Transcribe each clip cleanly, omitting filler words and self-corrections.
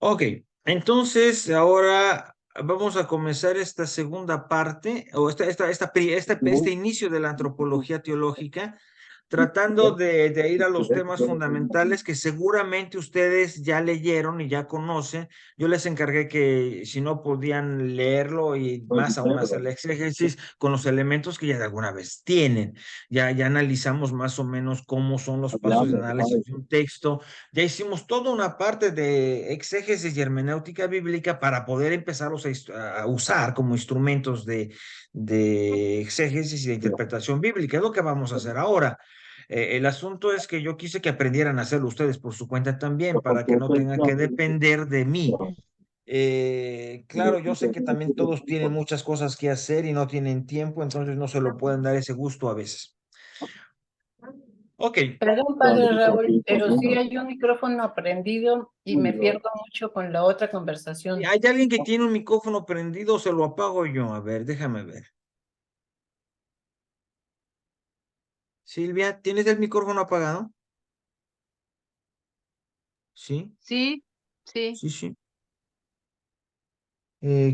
Ok, entonces ahora vamos a comenzar esta segunda parte, o este inicio de la antropología teológica, tratando de ir a los temas fundamentales que seguramente ustedes ya leyeron y ya conocen. Yo les encargué que si no podían leerlo y más aún hacer el exégesis con los elementos que ya de alguna vez tienen. Ya analizamos más o menos cómo son los pasos de análisis de un texto. Ya hicimos toda una parte de exégesis y hermenéutica bíblica para poder empezarlos a usar como instrumentos de exégesis y de interpretación bíblica. Es lo que vamos a hacer ahora. El asunto es que yo quise que aprendieran a hacerlo ustedes por su cuenta también, para que no tengan que depender de mí. Claro, yo sé que también todos tienen muchas cosas que hacer y no tienen tiempo, entonces no se lo pueden dar ese gusto a veces. Ok, Perdón, padre Raúl, pero sí hay un micrófono prendido y me pierdo mucho con la otra conversación. ¿hay alguien que tiene un micrófono prendido? Se lo apago yo. A ver, déjame ver. Silvia, ¿tienes el micrófono apagado? Sí, Sí, sí. sí, sí.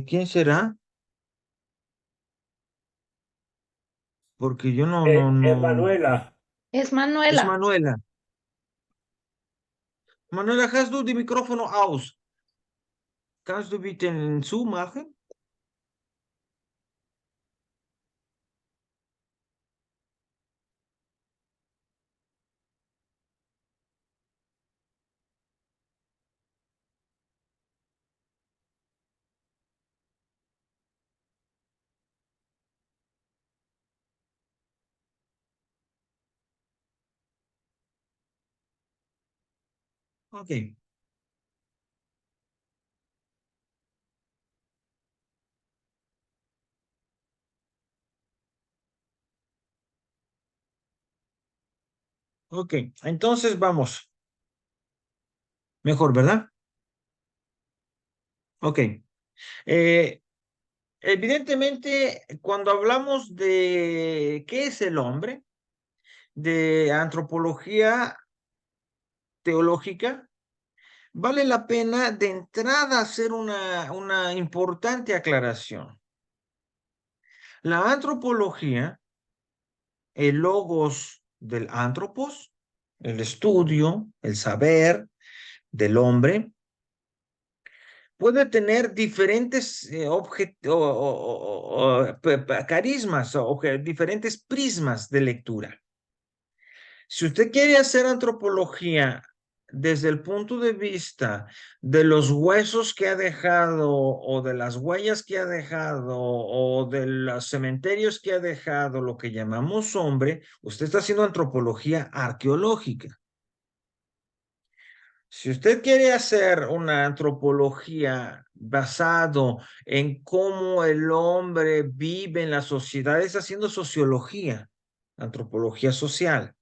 ¿Quién será? Porque yo Es no. Manuela. Es Es Manuela. Manuela. Manuela, ¿has du die micrófono aus? ¿Kannst du bitte zumachen? Ok, ok. Entonces vamos. Mejor, ¿verdad? Ok. Eh, Evidentemente, cuando hablamos de qué es el hombre, de antropología teológica, vale la pena de entrada hacer una importante aclaración. La antropología, el logos del antropos, el estudio, el saber del hombre, puede tener diferentes carismas o diferentes prismas de lectura. Si usted quiere hacer antropología desde el punto de vista de los huesos que ha dejado o de las huellas que ha dejado o de los cementerios que ha dejado, lo que llamamos hombre, usted está haciendo antropología arqueológica. Si usted quiere hacer una antropología basado en cómo el hombre vive en la sociedad, está haciendo sociología, antropología social.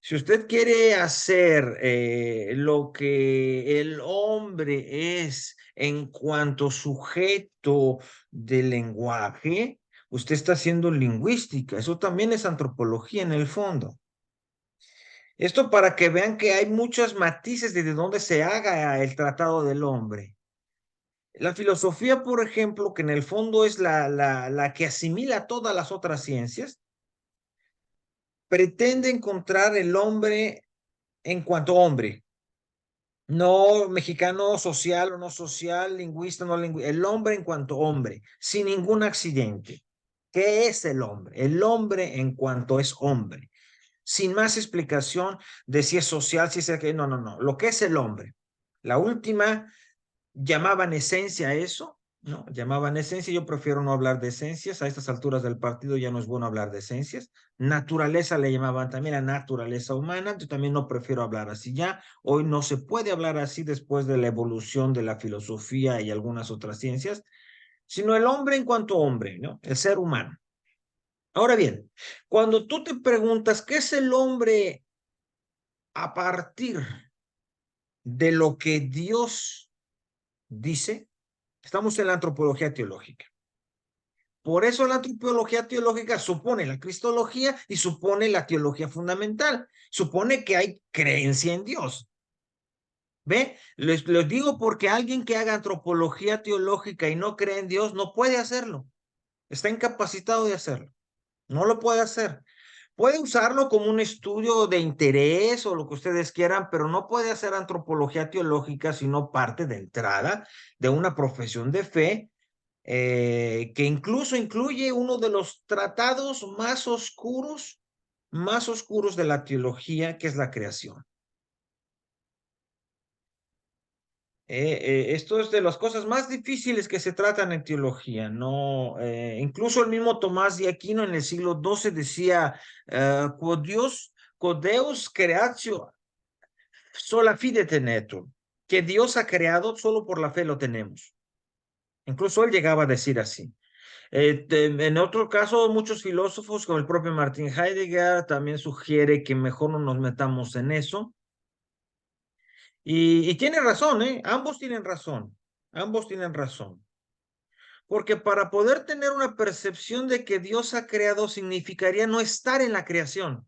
Si usted quiere hacer lo que el hombre es en cuanto sujeto del lenguaje, usted está haciendo lingüística. Eso también es antropología en el fondo. Esto para que vean que hay muchos matices de dónde se haga el tratado del hombre. La filosofía, por ejemplo, que en el fondo es la que asimila todas las otras ciencias, pretende encontrar el hombre en cuanto hombre. No mexicano social o no social, lingüista, no lingüista, el hombre en cuanto hombre, sin ningún accidente. ¿Qué es el hombre? El hombre en cuanto es hombre, sin más explicación de si es social, si es que no, no, no. Lo que es el hombre. La última llamaban esencia a eso, ¿no? Llamaban esencia, yo prefiero no hablar de esencias, a estas alturas del partido ya no es bueno hablar de esencias. Naturaleza le llamaban también a naturaleza humana, yo también no prefiero hablar así ya. Hoy no se puede hablar así después de la evolución de la filosofía y algunas otras ciencias, sino el hombre en cuanto hombre, ¿no? El ser humano. Ahora bien, cuando tú te preguntas qué es el hombre a partir de lo que Dios dice, estamos en la antropología teológica. Por eso la antropología teológica supone la cristología y supone la teología fundamental. Supone que hay creencia en Dios. ¿Ve? Les digo porque alguien que haga antropología teológica y no cree en Dios no puede hacerlo. Está incapacitado de hacerlo. No lo puede hacer. Puede usarlo como un estudio de interés o lo que ustedes quieran, pero no puede hacer antropología teológica sino parte de entrada de una profesión de fe que incluso incluye uno de los tratados más oscuros de la teología, que es la creación. Esto es de las cosas más difíciles que se tratan en teología, ¿no? Incluso el mismo Tomás de Aquino en el siglo XII decía, quod Deus creatio sola fide tenetur, que Dios ha creado, solo por la fe lo tenemos. Incluso él llegaba a decir así. En otro caso, muchos filósofos, como el propio Martin Heidegger, también sugiere que mejor no nos metamos en eso. Y tiene razón, ¿eh? Ambos tienen razón. Ambos tienen razón. Porque para poder tener una percepción de que Dios ha creado significaría no estar en la creación.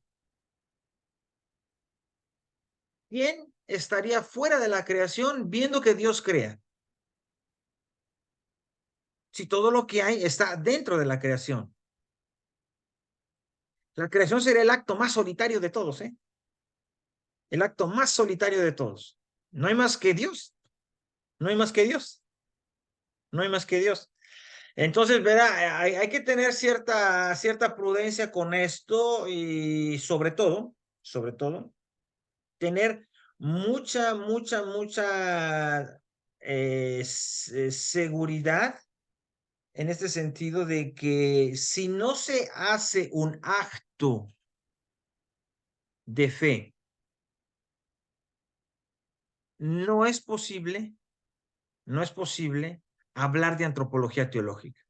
¿Quién estaría fuera de la creación viendo que Dios crea? Si todo lo que hay está dentro de la creación. La creación sería el acto más solitario de todos, ¿eh? El acto más solitario de todos. No hay más que Dios. No hay más que Dios. No hay más que Dios. Entonces, verá, hay que tener cierta prudencia con esto y sobre todo, tener mucha seguridad en este sentido de que si no se hace un acto de fe, no es posible, no es posible hablar de antropología teológica.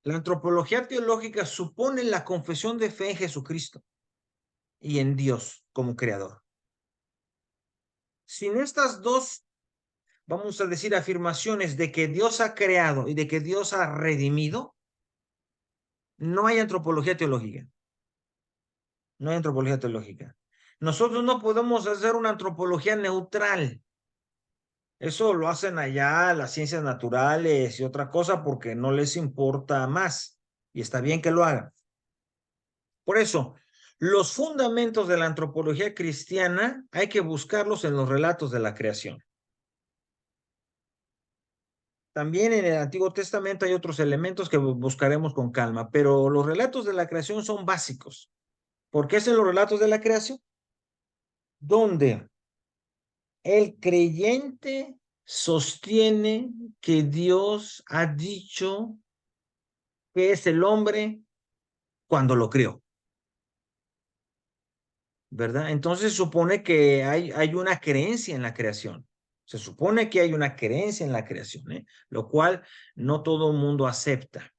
La antropología teológica supone la confesión de fe en Jesucristo y en Dios como creador. Sin estas dos, vamos a decir, afirmaciones de que Dios ha creado y de que Dios ha redimido, no hay antropología teológica. No hay antropología teológica. Nosotros no podemos hacer una antropología neutral. Eso lo hacen allá las ciencias naturales y otra cosa porque no les importa más. Y está bien que lo hagan. Por eso, los fundamentos de la antropología cristiana hay que buscarlos en los relatos de la creación. También en el Antiguo Testamento hay otros elementos que buscaremos con calma, pero los relatos de la creación son básicos. ¿Por qué son los relatos de la creación? Donde el creyente sostiene que Dios ha dicho que es el hombre cuando lo creó, ¿verdad? Entonces supone que hay una creencia en la creación. Se supone que hay una creencia en la creación, ¿eh? Lo cual no todo el mundo acepta.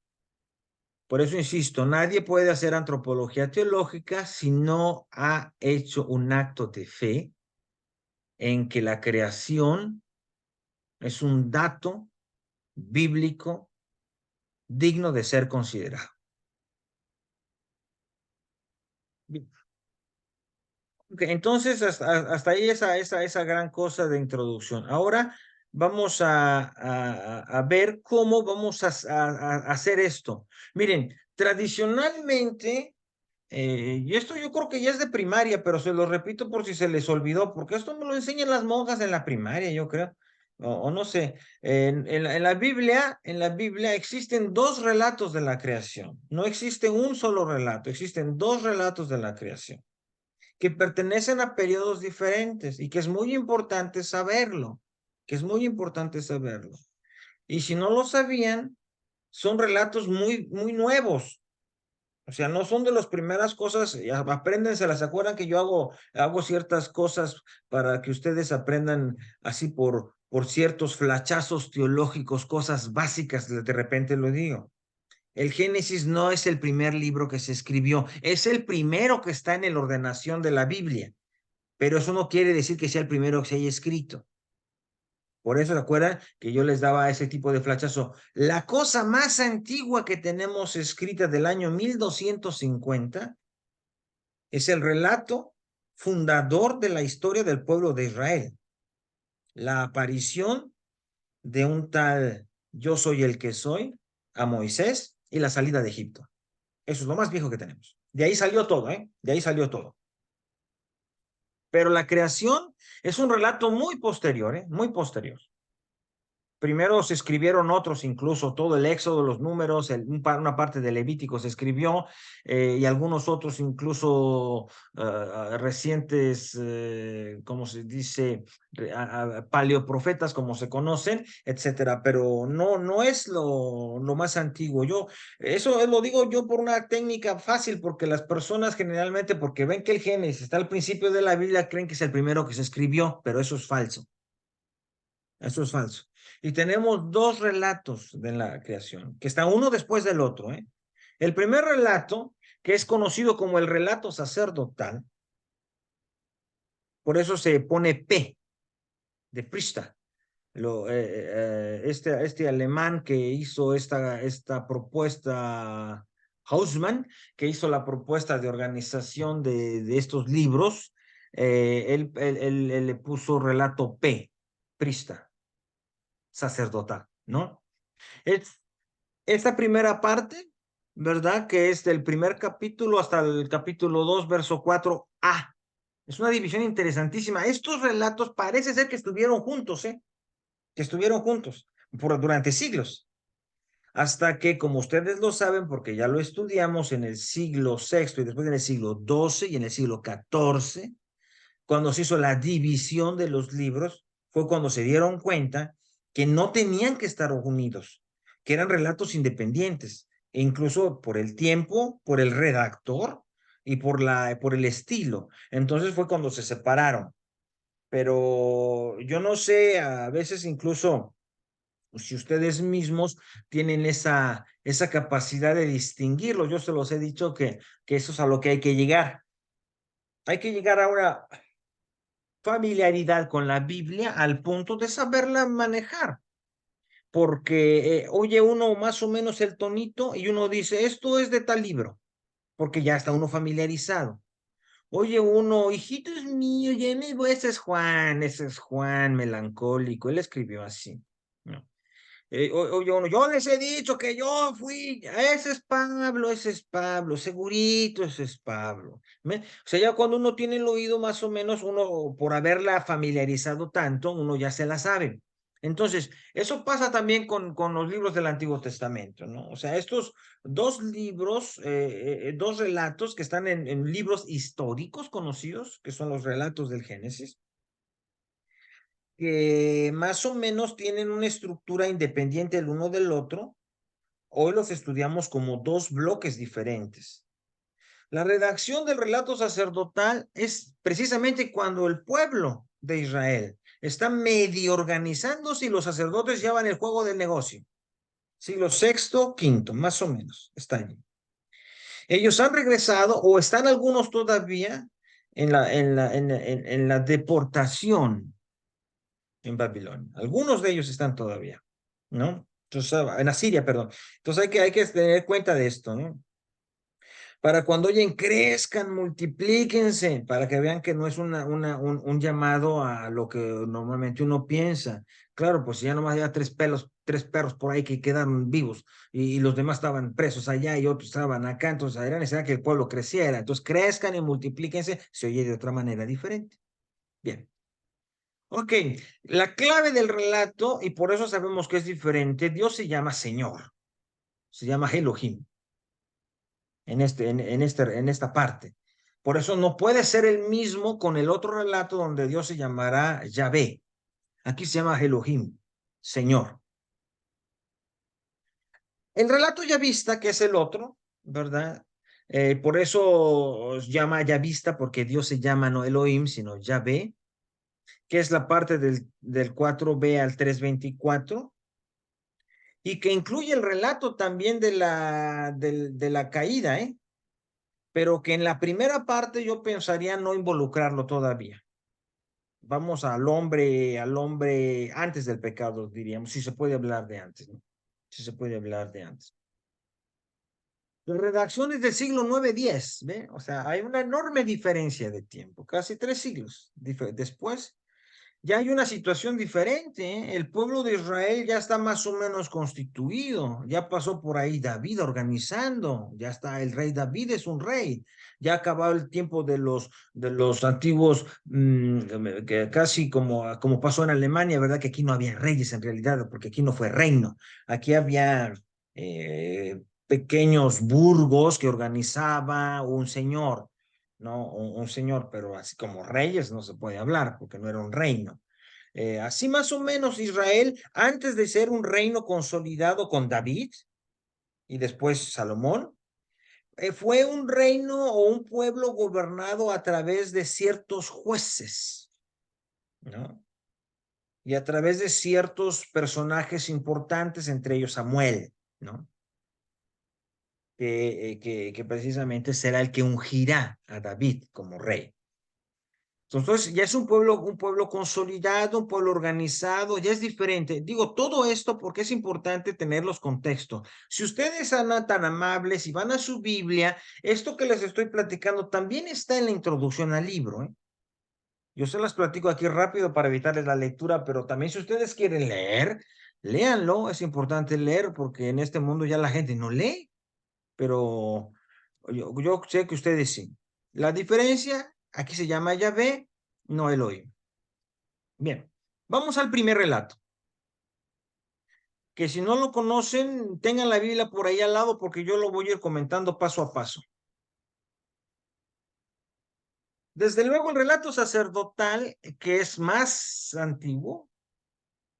Por eso insisto, nadie puede hacer antropología teológica si no ha hecho un acto de fe en que la creación es un dato bíblico digno de ser considerado. Okay, entonces, hasta ahí esa gran cosa de introducción. Ahora vamos a ver cómo vamos a hacer esto. Miren, tradicionalmente, y esto yo creo que ya es de primaria, pero se lo repito por si se les olvidó, porque esto me lo enseñan las monjas en la primaria, yo creo, o no sé. En la Biblia existen dos relatos de la creación. No existe un solo relato, existen dos relatos de la creación que pertenecen a periodos diferentes y que es muy importante saberlo, que es muy importante saberlo. Y si no lo sabían, son relatos muy nuevos. O sea, no son de las primeras cosas, apréndenselas. ¿Se acuerdan que yo hago ciertas cosas para que ustedes aprendan así por ciertos flachazos teológicos, cosas básicas, de repente lo digo? El Génesis no es el primer libro que se escribió, es el primero que está en la ordenación de la Biblia, pero eso no quiere decir que sea el primero que se haya escrito. Por eso se acuerdan que yo les daba ese tipo de flachazo. La cosa más antigua que tenemos escrita del año 1250 es el relato fundador de la historia del pueblo de Israel. la aparición de un tal yo soy el que soy a Moisés y la salida de Egipto. Eso es lo más viejo que tenemos. De ahí salió todo, ¿eh? De ahí salió todo. Pero la creación es un relato muy posterior, ¿eh? Muy posterior. Primero se escribieron otros, incluso todo el Éxodo, los números, una parte de Levítico se escribió y algunos otros incluso recientes, como se dice, paleoprofetas, como se conocen, etcétera. Pero no es lo más antiguo. Eso lo digo yo por una técnica fácil, porque las personas generalmente, porque ven que el Génesis está al principio de la Biblia, creen que es el primero que se escribió, pero eso es falso. Eso es falso. Y tenemos dos relatos de la creación, que están uno después del otro, ¿eh? El primer relato, que es conocido como el relato sacerdotal, por eso se pone P, de Prista. Este alemán que hizo esta propuesta, Hausmann, que hizo la propuesta de organización de estos libros, él le puso relato P, Prista, sacerdotal, ¿no? Es, Esta primera parte, ¿verdad? Que es del primer capítulo hasta el capítulo 2, verso 4a. Es una división interesantísima. Estos relatos parece ser que estuvieron juntos, ¿eh? Que estuvieron juntos durante siglos. Hasta que, como ustedes lo saben, porque ya lo estudiamos en el siglo VI y después en el siglo XII y en el siglo XIV, cuando se hizo la división de los libros, fue cuando se dieron cuenta que no tenían que estar unidos, que eran relatos independientes, e incluso por el tiempo, por el redactor y por el estilo. Entonces fue cuando se separaron. Pero yo no sé, a veces incluso si ustedes mismos tienen esa capacidad de distinguirlo. Yo se los he dicho que eso es a lo que hay que llegar. Hay que llegar a una familiaridad con la Biblia al punto de saberla manejar, porque oye uno más o menos el tonito y uno dice, esto es de tal libro, porque ya está uno familiarizado. Oye uno, hijito es mío, ese es Juan melancólico, él escribió así, ¿no? Yo les he dicho que yo fui, ese es Pablo, segurito ese es Pablo. O sea, ya cuando uno tiene el oído más o menos, uno por haberla familiarizado tanto, uno ya se la sabe. Entonces, eso pasa también con los libros del Antiguo Testamento, ¿no? O sea, estos dos libros, dos relatos que están en libros históricos conocidos, que son los relatos del Génesis, que más o menos tienen una estructura independiente el uno del otro. Hoy los estudiamos como dos bloques diferentes. La redacción del relato sacerdotal es precisamente cuando el pueblo de Israel está medio organizándose y los sacerdotes llevan el juego del negocio. Siglo sexto, quinto, más o menos, está allí. Ellos han regresado o están algunos todavía en la deportación en Babilonia. Algunos de ellos están todavía, ¿no? Entonces, en Asiria, perdón. Entonces hay que tener cuenta de esto, ¿no? Para cuando oyen, crezcan, multiplíquense, para que vean que no es un llamado a lo que normalmente uno piensa. Claro, pues si ya nomás había tres perros por ahí que quedaron vivos y los demás estaban presos allá y otros estaban acá, entonces era necesario que el pueblo creciera. Entonces crezcan y multiplíquense, se oye de otra manera diferente. Bien. Ok, la clave del relato, y por eso sabemos que es diferente, Dios se llama Señor, se llama Elohim en esta parte. Por eso no puede ser el mismo con el otro relato donde Dios se llamará Yahvé. Aquí se llama Elohim, Señor. El relato yavista, que es el otro, ¿verdad? Por eso llama yavista, porque Dios se llama no Elohim, sino Yahvé, que es la parte del 4b al 324, y que incluye el relato también de la caída, ¿eh? Pero que en la primera parte yo pensaría no involucrarlo todavía. Vamos al hombre antes del pecado, diríamos, si se puede hablar de antes, ¿no? Si se puede hablar de antes. Las redacciones del siglo 9-10, ¿ve? O sea, hay una enorme diferencia de tiempo, casi 3 siglos después. ya hay una situación diferente, ¿eh? El pueblo de Israel ya está más o menos constituido, ya pasó por ahí David organizando, ya está, el rey David es un rey, ya ha acabado el tiempo de los antiguos, que casi como pasó en Alemania, ¿verdad? Que aquí no había reyes en realidad, porque aquí no fue reino, aquí había pequeños burgos que organizaba un señor. ¿No? Un señor, pero así como reyes no se puede hablar porque no era un reino. Así más o menos Israel, antes de ser un reino consolidado con David y después Salomón, fue un reino o un pueblo gobernado a través de ciertos jueces, ¿no? Y a través de ciertos personajes importantes, entre ellos Samuel, ¿no? Que precisamente será el que ungirá a David como rey. Entonces, ya es un pueblo consolidado, un pueblo organizado, ya es diferente. Digo todo esto porque es importante tener los contextos. Si ustedes son tan amables y van a su Biblia, esto que les estoy platicando también está en la introducción al libro, ¿eh? Yo se las platico aquí rápido para evitarles la lectura, pero también si ustedes quieren leer, léanlo. Es importante leer porque en este mundo ya la gente no lee, pero yo sé que ustedes sí. La diferencia, aquí se llama Yahvé, no Elohim. Bien, vamos al primer relato, que si no lo conocen, tengan la Biblia por ahí al lado porque yo lo voy a ir comentando paso a paso. Desde luego el relato sacerdotal, que es más antiguo,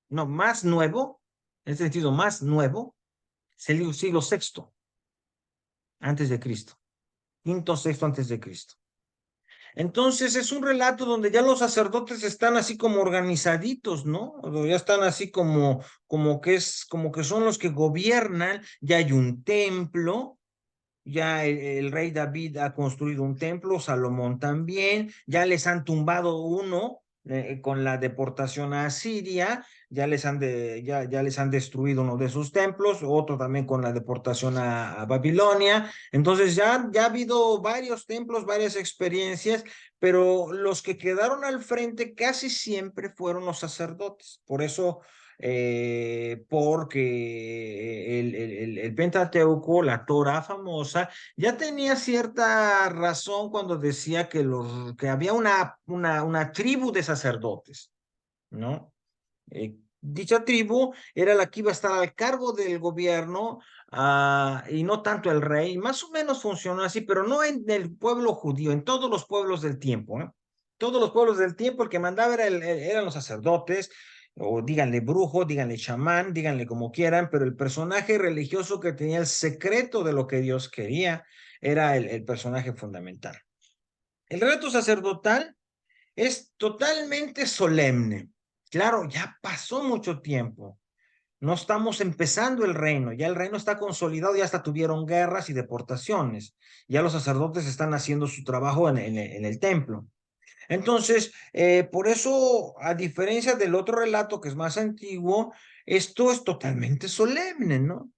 no, más nuevo, en este sentido más nuevo, es el siglo sexto antes de Cristo, quinto, sexto antes de Cristo. Entonces es un relato donde ya los sacerdotes están así como organizaditos, ¿no? Ya están así como que son los que gobiernan, ya hay un templo, ya el rey David ha construido un templo, Salomón también, ya les han tumbado uno con la deportación a Asiria, ya les han destruido uno de sus templos, otro también con la deportación a Babilonia. Entonces ya ha habido varios templos, varias experiencias, pero los que quedaron al frente casi siempre fueron los sacerdotes. Por eso porque el Pentateuco, la Torá famosa, ya tenía cierta razón cuando decía que había una tribu de sacerdotes, ¿no? Dicha tribu era la que iba a estar al cargo del gobierno y no tanto el rey. Más o menos funcionó así, pero no en el pueblo judío, en todos los pueblos del tiempo, ¿no? Todos los pueblos del tiempo, el que mandaba eran los sacerdotes, o díganle brujo, díganle chamán, díganle como quieran, pero el personaje religioso que tenía el secreto de lo que Dios quería era el personaje fundamental. El reto sacerdotal es totalmente solemne. Claro, ya pasó mucho tiempo. No estamos empezando el reino, ya el reino está consolidado, ya hasta tuvieron guerras y deportaciones. Ya los sacerdotes están haciendo su trabajo en el templo. Entonces, por eso, a diferencia del otro relato que es más antiguo, esto es totalmente solemne, ¿no?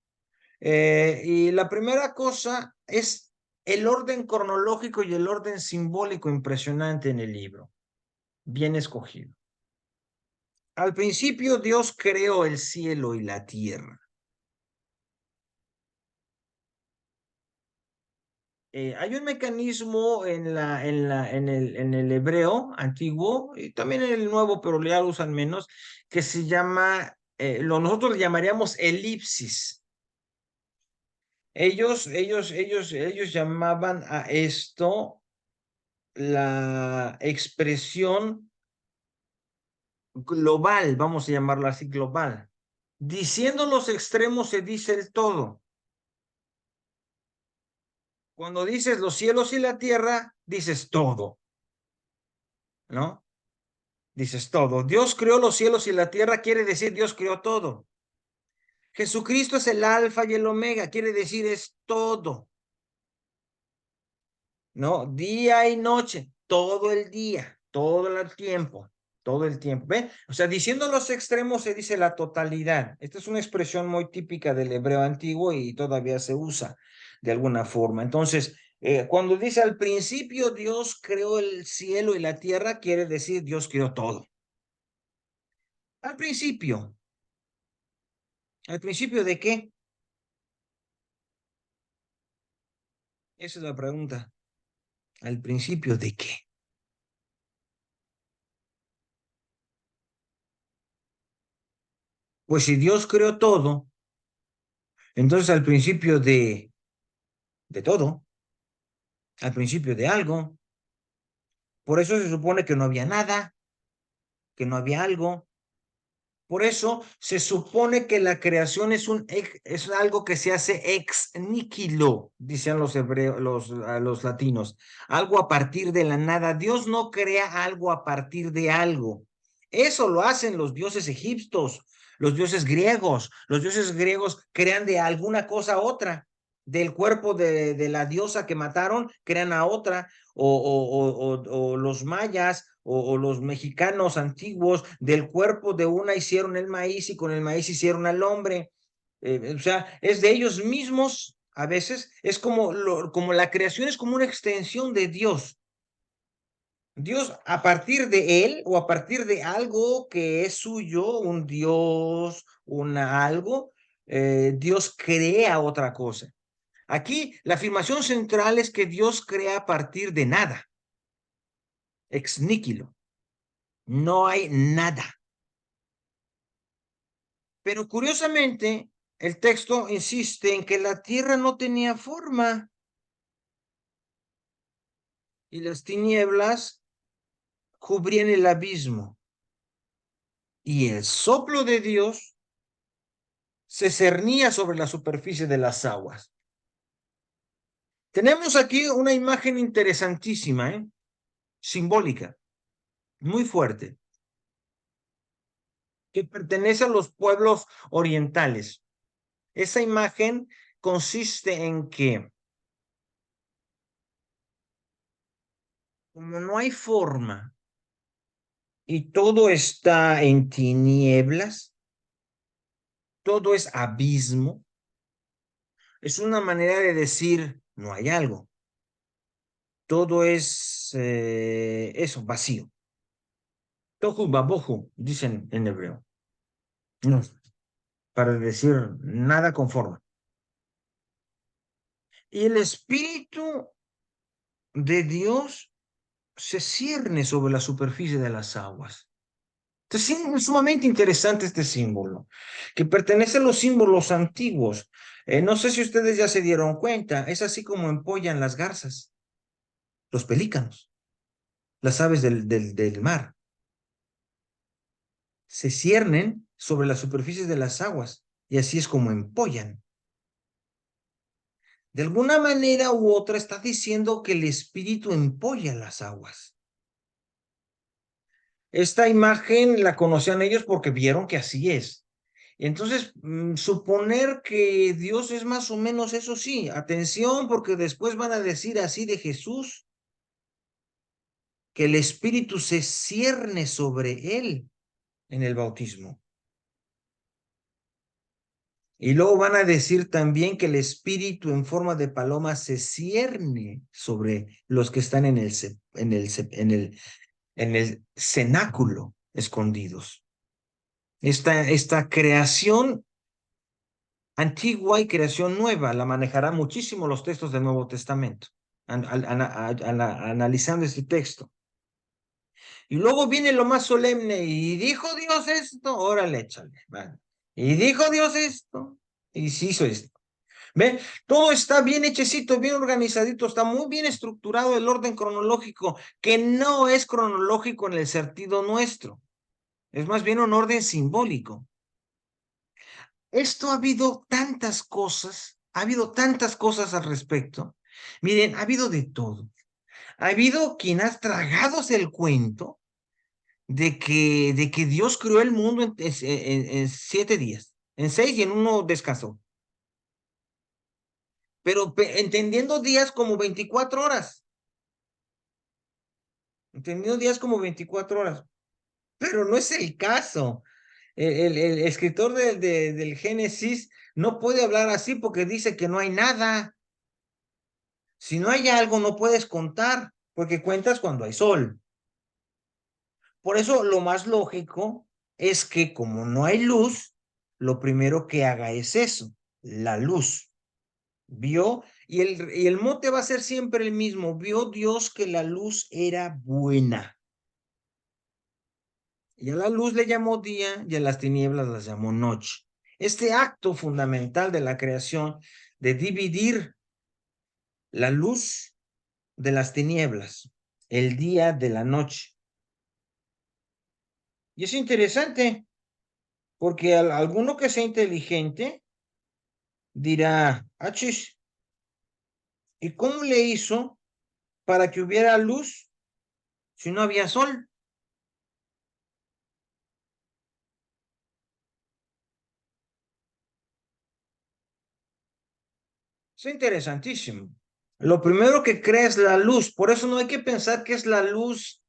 Y la primera cosa es el orden cronológico y el orden simbólico impresionante en el libro, bien escogido. Al principio Dios creó el cielo y la tierra. Hay un mecanismo en el hebreo antiguo y también en el nuevo, pero ya lo usan menos, que se llama, nosotros le llamaríamos elipsis. Ellos llamaban a esto la expresión global, vamos a llamarlo así, global. Diciendo los extremos se dice el todo. Cuando dices los cielos y la tierra, dices todo, ¿no? Dices todo. Dios creó los cielos y la tierra, quiere decir Dios creó todo. Jesucristo es el alfa y el omega, quiere decir es todo, ¿no? Día y noche, todo el día, todo el tiempo, todo el tiempo. ¿Ve? O sea, diciendo los extremos se dice la totalidad. Esta es una expresión muy típica del hebreo antiguo y todavía se usa de alguna forma. Entonces, cuando dice al principio Dios creó el cielo y la tierra, quiere decir Dios creó todo. Al principio. ¿Al principio de qué? Esa es la pregunta. ¿Al principio de qué? Pues si Dios creó todo, entonces al principio de todo, al principio de algo, por eso se supone que no había nada, que no había algo. Por eso se supone que la creación es algo que se hace ex nihilo, dicen los hebreos, los latinos, algo a partir de la nada. Dios no crea algo a partir de algo. Eso lo hacen los dioses egipcios, los dioses griegos. Los dioses griegos crean de alguna cosa a otra. Del cuerpo de la diosa que mataron, crean a otra. O los mayas o los mexicanos antiguos, del cuerpo de una hicieron el maíz y con el maíz hicieron al hombre. O sea, es de ellos mismos a veces, es como la creación es como una extensión de Dios. Dios a partir de él o a partir de algo que es suyo, un Dios, algo, Dios crea otra cosa. Aquí la afirmación central es que Dios crea a partir de nada, ex nihilo. No hay nada. Pero curiosamente, el texto insiste en que la tierra no tenía forma y las tinieblas cubrían el abismo. Y el soplo de Dios se cernía sobre la superficie de las aguas. Tenemos aquí una imagen interesantísima, simbólica, muy fuerte, que pertenece a los pueblos orientales. Esa imagen consiste en que, como no hay forma y todo está en tinieblas, todo es abismo, es una manera de decir no hay algo, todo es eso, vacío. Tohu babohu, dicen en hebreo, no, para decir nada conforme. Y el Espíritu de Dios se cierne sobre la superficie de las aguas. Entonces, es sumamente interesante este símbolo, que pertenece a los símbolos antiguos. No sé si ustedes ya se dieron cuenta, es así como empollan las garzas, los pelícanos, las aves del mar. Se ciernen sobre la superficie de las aguas y así es como empollan. De alguna manera u otra está diciendo que el espíritu empolla las aguas. Esta imagen la conocían ellos porque vieron que así es. Entonces, suponer que Dios es más o menos eso sí, atención, porque después van a decir así de Jesús, que el Espíritu se cierne sobre él en el bautismo. Y luego van a decir también que el Espíritu en forma de paloma se cierne sobre los que están en el cenáculo escondidos. Esta creación antigua y creación nueva la manejará muchísimo los textos del Nuevo Testamento, analizando este texto. Y luego viene lo más solemne, y dijo Dios esto, órale, échale, vale. Y dijo Dios esto, y se hizo esto. ¿Ve? Todo está bien hechecito, bien organizadito, está muy bien estructurado el orden cronológico, que no es cronológico en el sentido nuestro, es más bien un orden simbólico. Esto ha habido tantas cosas al respecto. Miren, ha habido de todo. Ha habido quien ha tragados el cuento de que Dios creó el mundo en 7 días, en 6 y en uno descansó. Pero entendiendo días como 24 horas. Entendiendo días como 24 horas. Pero no es el caso. El escritor del Génesis no puede hablar así porque dice que no hay nada. Si no hay algo, no puedes contar, porque cuentas cuando hay sol. Por eso lo más lógico es que como no hay luz, lo primero que haga es eso, la luz. Vio, y el mote va a ser siempre el mismo. Vio Dios que la luz era buena. Y a la luz le llamó día y a las tinieblas las llamó noche. Este acto fundamental de la creación, de dividir la luz de las tinieblas, el día de la noche. Y es interesante, porque alguno que sea inteligente dirá, achis, ¿y cómo le hizo para que hubiera luz si no había sol? Es interesantísimo. Lo primero que crea es la luz, por eso no hay que pensar que es la luz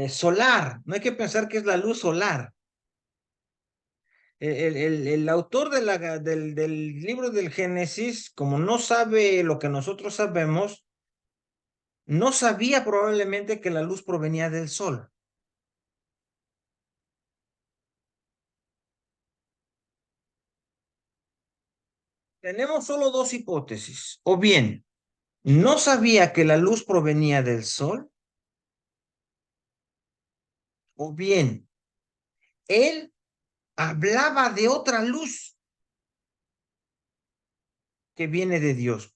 solar, no hay que pensar que es la luz solar. El autor del libro del Génesis, como no sabe lo que nosotros sabemos, no sabía probablemente que la luz provenía del sol. Tenemos solo dos hipótesis. O bien, no sabía que la luz provenía del sol, o bien, él hablaba de otra luz que viene de Dios.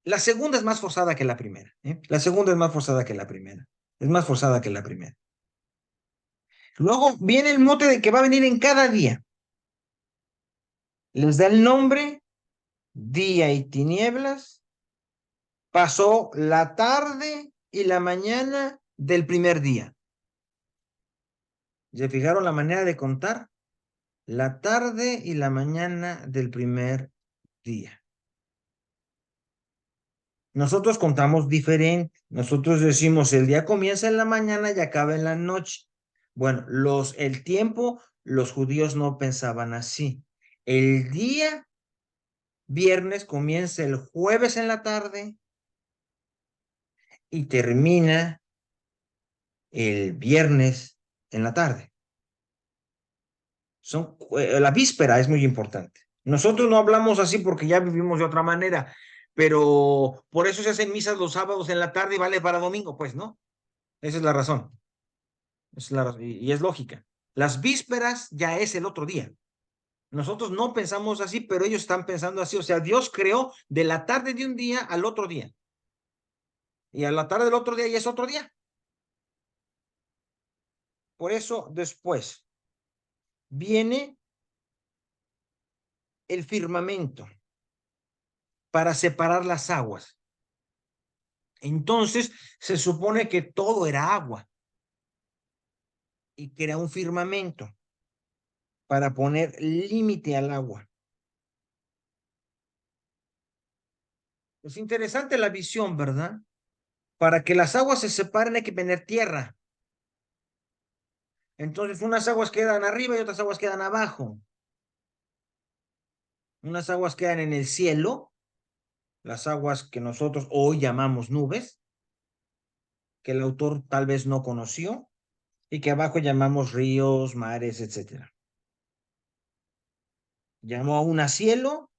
La segunda es más forzada que la primera. La segunda es más forzada que la primera. Es más forzada que la primera. Luego viene el mote de que va a venir en cada día. Les da el nombre, día y tinieblas. Pasó la tarde y la mañana del primer día. ¿Se fijaron la manera de contar? La tarde y la mañana del primer día. Nosotros contamos diferente. Nosotros decimos el día comienza en la mañana y acaba en la noche. Bueno, el tiempo, los judíos no pensaban así. El día viernes comienza el jueves en la tarde y termina el viernes en la tarde. La víspera es muy importante. Nosotros no hablamos así porque ya vivimos de otra manera, pero por eso se hacen misas los sábados en la tarde y vale para domingo, pues, ¿no? Esa es la razón. Y es lógica. Las vísperas ya es el otro día. Nosotros no pensamos así, pero ellos están pensando así. O sea, Dios creó de la tarde de un día al otro día. Y a la tarde del otro día ya es otro día. Por eso después viene el firmamento para separar las aguas. Entonces se supone que todo era agua y que era un firmamento para poner límite al agua. Es interesante la visión, ¿verdad? Para que las aguas se separen hay que tener tierra. Entonces unas aguas quedan arriba y otras aguas quedan abajo. Unas aguas quedan en el cielo, las aguas que nosotros hoy llamamos nubes, que el autor tal vez no conoció, y que abajo llamamos ríos, mares, etcétera. Llamó a una cielo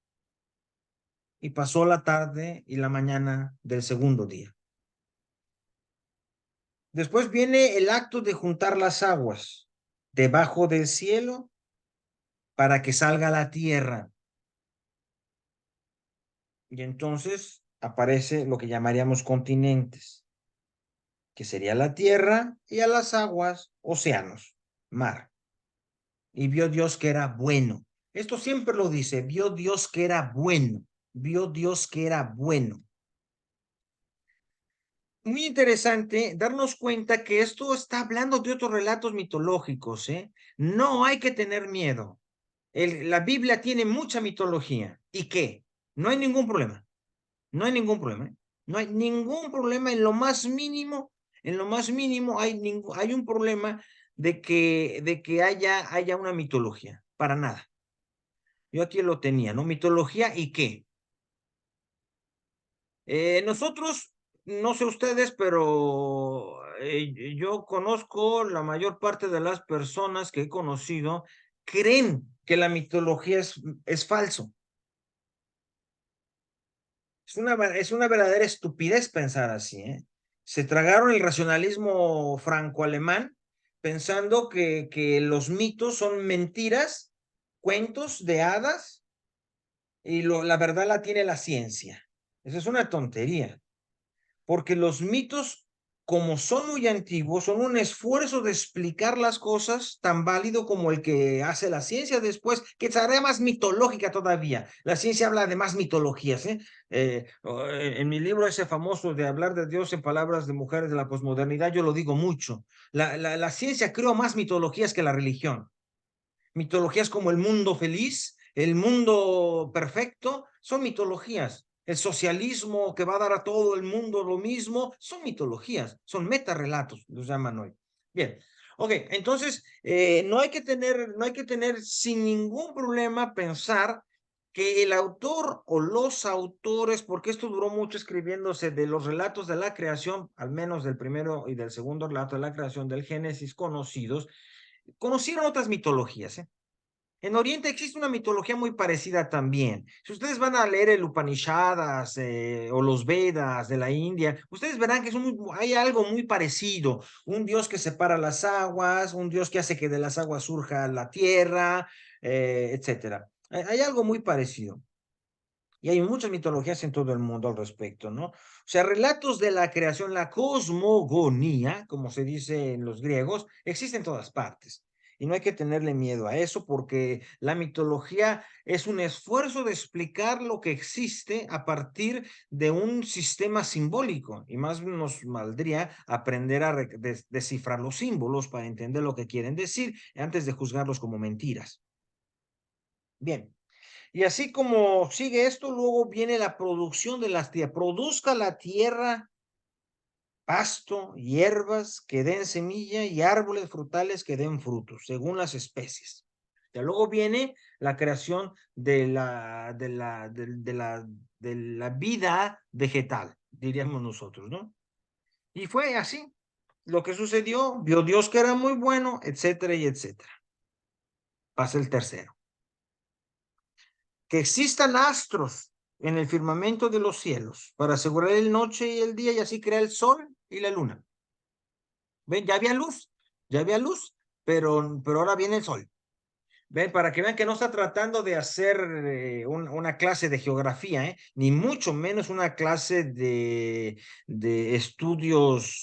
y pasó la tarde y la mañana del segundo día. Después viene el acto de juntar las aguas debajo del cielo para que salga la tierra. Y entonces aparece lo que llamaríamos continentes, que sería la tierra y a las aguas, océanos, mar. Y vio Dios que era bueno. Esto siempre lo dice, vio Dios que era bueno, vio Dios que era bueno. Muy interesante darnos cuenta que esto está hablando de otros relatos mitológicos, ¿eh? No hay que tener miedo. La Biblia tiene mucha mitología. ¿Y qué? No hay ningún problema. No hay ningún problema. ¿Eh? No hay ningún problema en lo más mínimo. En lo más mínimo hay un problema de que haya una mitología. Para nada. Yo aquí lo tenía, ¿no? Mitología y qué. Nosotros, no sé ustedes, pero yo conozco la mayor parte de las personas que he conocido creen que la mitología es falso. Es una verdadera estupidez pensar así, ¿eh? Se tragaron el racionalismo franco-alemán pensando que los mitos son mentiras, cuentos de hadas, y la verdad la tiene la ciencia. Eso es una tontería, porque los mitos, como son muy antiguos, son un esfuerzo de explicar las cosas tan válido como el que hace la ciencia después, que será más mitológica todavía. La ciencia habla de más mitologías, ¿eh? En mi libro ese famoso de hablar de Dios en palabras de mujeres de la posmodernidad, yo lo digo mucho. La ciencia creó más mitologías que la religión. Mitologías como el mundo feliz, el mundo perfecto, son mitologías. El socialismo que va a dar a todo el mundo lo mismo, son mitologías, son metarrelatos, los llaman hoy. Bien, ok, entonces no hay que tener sin ningún problema pensar que el autor o los autores, porque esto duró mucho escribiéndose de los relatos de la creación, al menos del primero y del segundo relato de la creación del Génesis conocidos, conocieron otras mitologías, ¿eh? En Oriente existe una mitología muy parecida también. Si ustedes van a leer el Upanishadas o los Vedas de la India, ustedes verán que hay algo muy parecido. Un dios que separa las aguas, un dios que hace que de las aguas surja la tierra, etcétera. Hay algo muy parecido. Y hay muchas mitologías en todo el mundo al respecto, ¿no? O sea, relatos de la creación, la cosmogonía, como se dice en los griegos, existe en todas partes. Y no hay que tenerle miedo a eso porque la mitología es un esfuerzo de explicar lo que existe a partir de un sistema simbólico. Y más nos valdría aprender a descifrar los símbolos para entender lo que quieren decir antes de juzgarlos como mentiras. Bien. Y así como sigue esto, luego viene la producción de las tierras. Produzca la tierra pasto, hierbas que den semilla y árboles frutales que den frutos, según las especies. Ya luego viene la creación de la vida vegetal, diríamos nosotros, ¿no? Y fue así. Lo que sucedió, vio Dios que era muy bueno, etcétera y etcétera. Pasa el tercero. Que existan astros en el firmamento de los cielos para asegurar el noche y el día y así crear el sol y la luna. ¿Ven? Ya había luz, pero ahora viene el sol. Ven, para que vean que no está tratando de hacer una clase de geografía, ni mucho menos una clase de estudios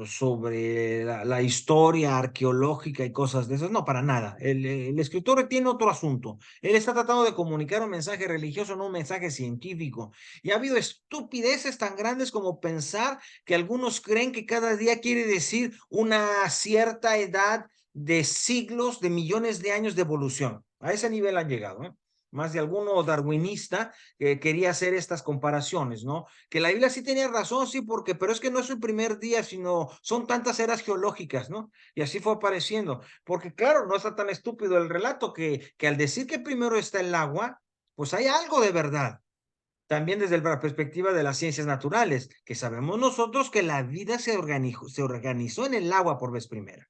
sobre la historia arqueológica y cosas de esas. No, para nada. El escritor tiene otro asunto. Él está tratando de comunicar un mensaje religioso, no un mensaje científico. Y ha habido estupideces tan grandes como pensar que algunos creen que cada día quiere decir una cierta edad de siglos, de millones de años de evolución. A ese nivel han llegado, ¿eh? Más de alguno darwinista que quería hacer estas comparaciones, ¿no? Que la Biblia sí tenía razón, sí, pero es que no es el primer día, sino son tantas eras geológicas, ¿no? Y así fue apareciendo. Porque claro, no está tan estúpido el relato que al decir que primero está el agua, pues hay algo de verdad. También desde la perspectiva de las ciencias naturales, que sabemos nosotros que la vida se organizó en el agua por vez primera.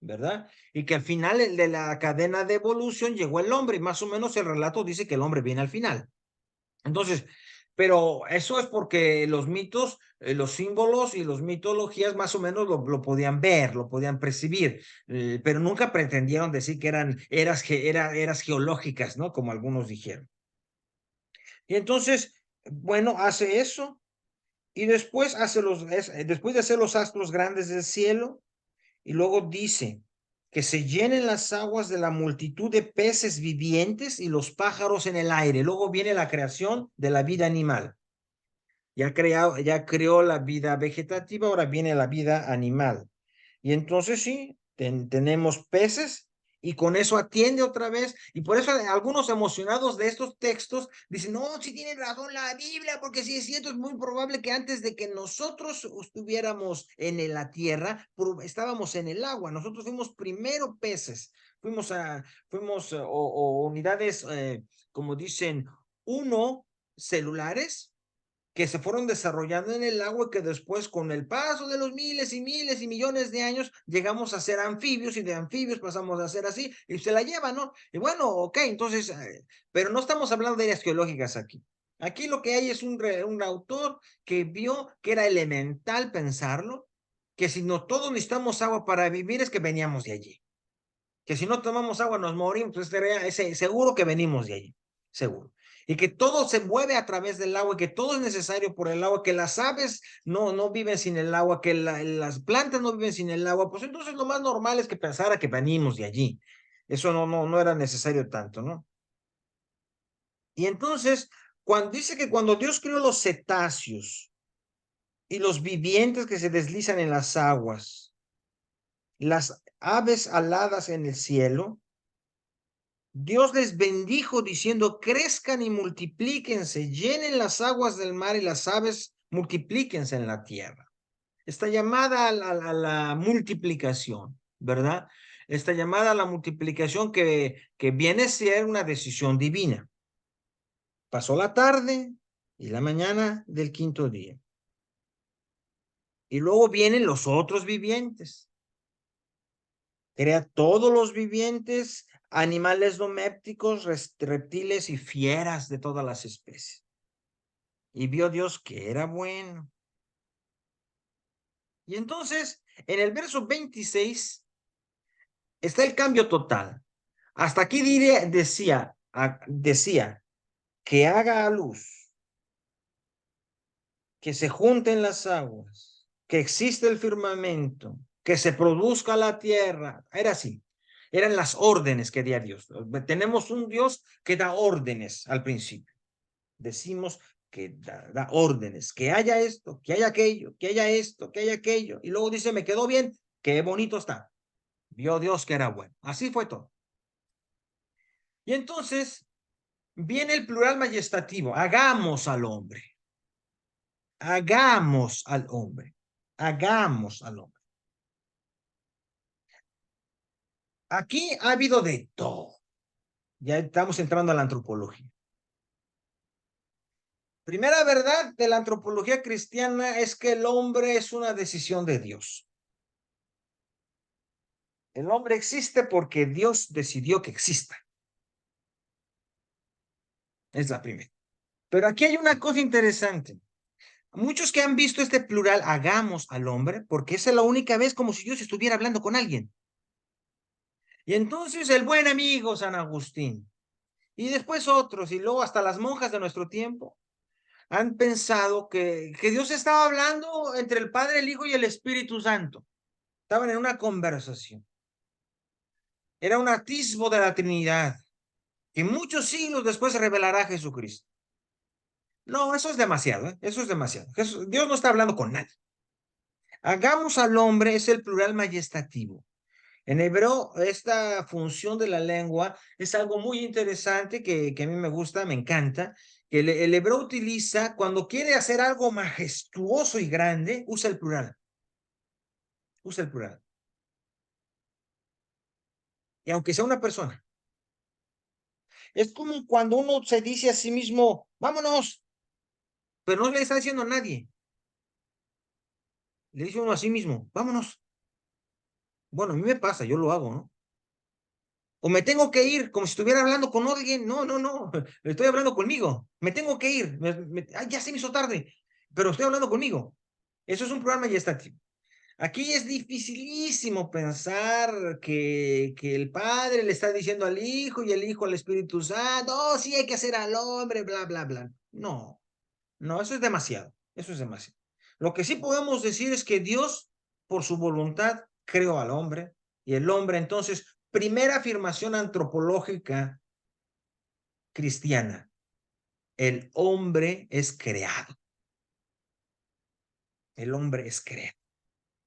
¿Verdad? Y que al final de la cadena de evolución llegó el hombre, y más o menos el relato dice que el hombre viene al final. Entonces, pero eso es porque los mitos, los símbolos y las mitologías más o menos lo podían ver, lo podían percibir, pero nunca pretendieron decir que eran eras geológicas, ¿no? Como algunos dijeron. Y entonces, bueno, hace eso y después después de hacer los astros grandes del cielo, y luego dice que se llenen las aguas de la multitud de peces vivientes y los pájaros en el aire. Luego viene la creación de la vida animal. Ya creó la vida vegetativa, ahora viene la vida animal. Y entonces sí, tenemos peces y con eso atiende otra vez. Y por eso algunos emocionados de estos textos dicen, no, si tiene razón la Biblia, porque si es cierto, es muy probable que antes de que nosotros estuviéramos en la tierra, estábamos en el agua. Nosotros fuimos primero peces, fuimos unidades, como dicen, uno celulares que se fueron desarrollando en el agua y que después con el paso de los miles y miles y millones de años llegamos a ser anfibios y de anfibios pasamos a ser así y se la lleva, ¿no? Y bueno, ok, entonces, pero no estamos hablando de áreas geológicas aquí. Aquí lo que hay es un autor que vio que era elemental pensarlo, que si no todos necesitamos agua para vivir es que veníamos de allí. Que si no tomamos agua nos morimos, pues seguro que venimos de allí, seguro. Y que todo se mueve a través del agua, que todo es necesario por el agua, que las aves no viven sin el agua, que las plantas no viven sin el agua, pues entonces lo más normal es que pensara que venimos de allí. Eso no era necesario tanto, ¿no? Y entonces, cuando dice que cuando Dios creó los cetáceos y los vivientes que se deslizan en las aguas, las aves aladas en el cielo, Dios les bendijo diciendo, crezcan y multiplíquense, llenen las aguas del mar y las aves multiplíquense en la tierra. Esta llamada a la multiplicación, ¿verdad? Esta llamada a la multiplicación que viene a ser una decisión divina. Pasó la tarde y la mañana del quinto día. Y luego vienen los otros vivientes. Crea todos los vivientes, animales domésticos, reptiles y fieras de todas las especies. Y vio Dios que era bueno. Y entonces, en el verso 26, está el cambio total. Hasta aquí decía que haga a luz, que se junten las aguas, que existe el firmamento, que se produzca la tierra. Era así. Eran las órdenes que dio Dios. Tenemos un Dios que da órdenes al principio. Decimos que da órdenes, que haya esto, que haya aquello, que haya esto, que haya aquello. Y luego dice, me quedó bien, qué bonito está. Vio Dios que era bueno. Así fue todo. Y entonces viene el plural majestativo. Hagamos al hombre. Hagamos al hombre. Hagamos al hombre. Aquí ha habido de todo. Ya estamos entrando a la antropología. Primera verdad de la antropología cristiana es que el hombre es una decisión de Dios. El hombre existe porque Dios decidió que exista. Es la primera. Pero aquí hay una cosa interesante. Muchos que han visto este plural, hagamos al hombre, porque esa es la única vez como si Dios estuviera hablando con alguien. Y entonces el buen amigo San Agustín, y después otros, y luego hasta las monjas de nuestro tiempo, han pensado que Dios estaba hablando entre el Padre, el Hijo y el Espíritu Santo. Estaban en una conversación. Era un atisbo de la Trinidad, que muchos siglos después revelará a Jesucristo. No, eso es demasiado, ¿eh? Eso es demasiado. Dios no está hablando con nadie. Hagamos al hombre es el plural majestativo. En hebreo, esta función de la lengua es algo muy interesante que a mí me gusta, me encanta, que el hebreo utiliza cuando quiere hacer algo majestuoso y grande, usa el plural. Usa el plural. Y aunque sea una persona. Es como cuando uno se dice a sí mismo, vámonos, pero no le está diciendo a nadie. Le dice uno a sí mismo, vámonos. Bueno, a mí me pasa, yo lo hago, ¿no? O me tengo que ir, como si estuviera hablando con alguien. No, estoy hablando conmigo. Me tengo que ir. Ay, ya se me hizo tarde, pero estoy hablando conmigo. Eso es un programa gestativo. Aquí es dificilísimo pensar que el padre le está diciendo al hijo y el hijo al Espíritu Santo, oh, sí hay que hacer al hombre, bla, bla, bla. No, eso es demasiado. Eso es demasiado. Lo que sí podemos decir es que Dios, por su voluntad, creó al hombre y el hombre entonces primera afirmación antropológica cristiana. El hombre es creado. El hombre es creado.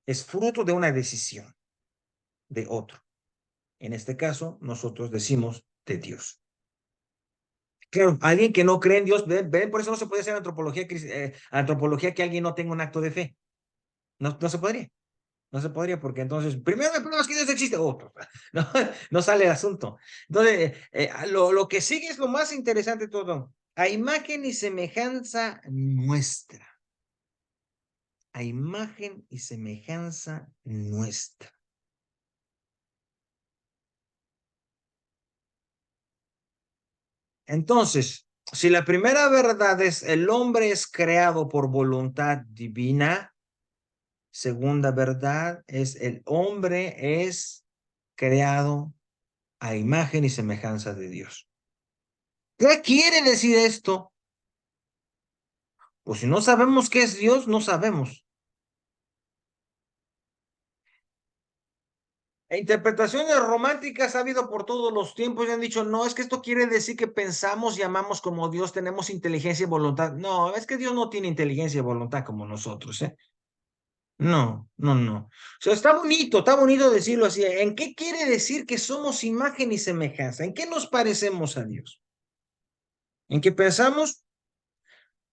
Es fruto de una decisión de otro. En este caso, nosotros decimos de Dios. Claro, alguien que no cree en Dios, ven, por eso no se puede hacer antropología que alguien no tenga un acto de fe. No se podría. No se podría porque entonces, primero me pruebas que Dios existe, otro, no sale el asunto. Entonces, lo que sigue es lo más interesante de todo. A imagen y semejanza nuestra. A imagen y semejanza nuestra. Entonces, si la primera verdad es el hombre es creado por voluntad divina, segunda verdad es el hombre es creado a imagen y semejanza de Dios. ¿Qué quiere decir esto? Pues si no sabemos qué es Dios, no sabemos. E interpretaciones románticas ha habido por todos los tiempos y han dicho, no, es que esto quiere decir que pensamos y amamos como Dios, tenemos inteligencia y voluntad. No, es que Dios no tiene inteligencia y voluntad como nosotros, ¿eh? No, no, no. O sea, está bonito decirlo así. ¿En qué quiere decir que somos imagen y semejanza? ¿En qué nos parecemos a Dios? ¿En qué pensamos?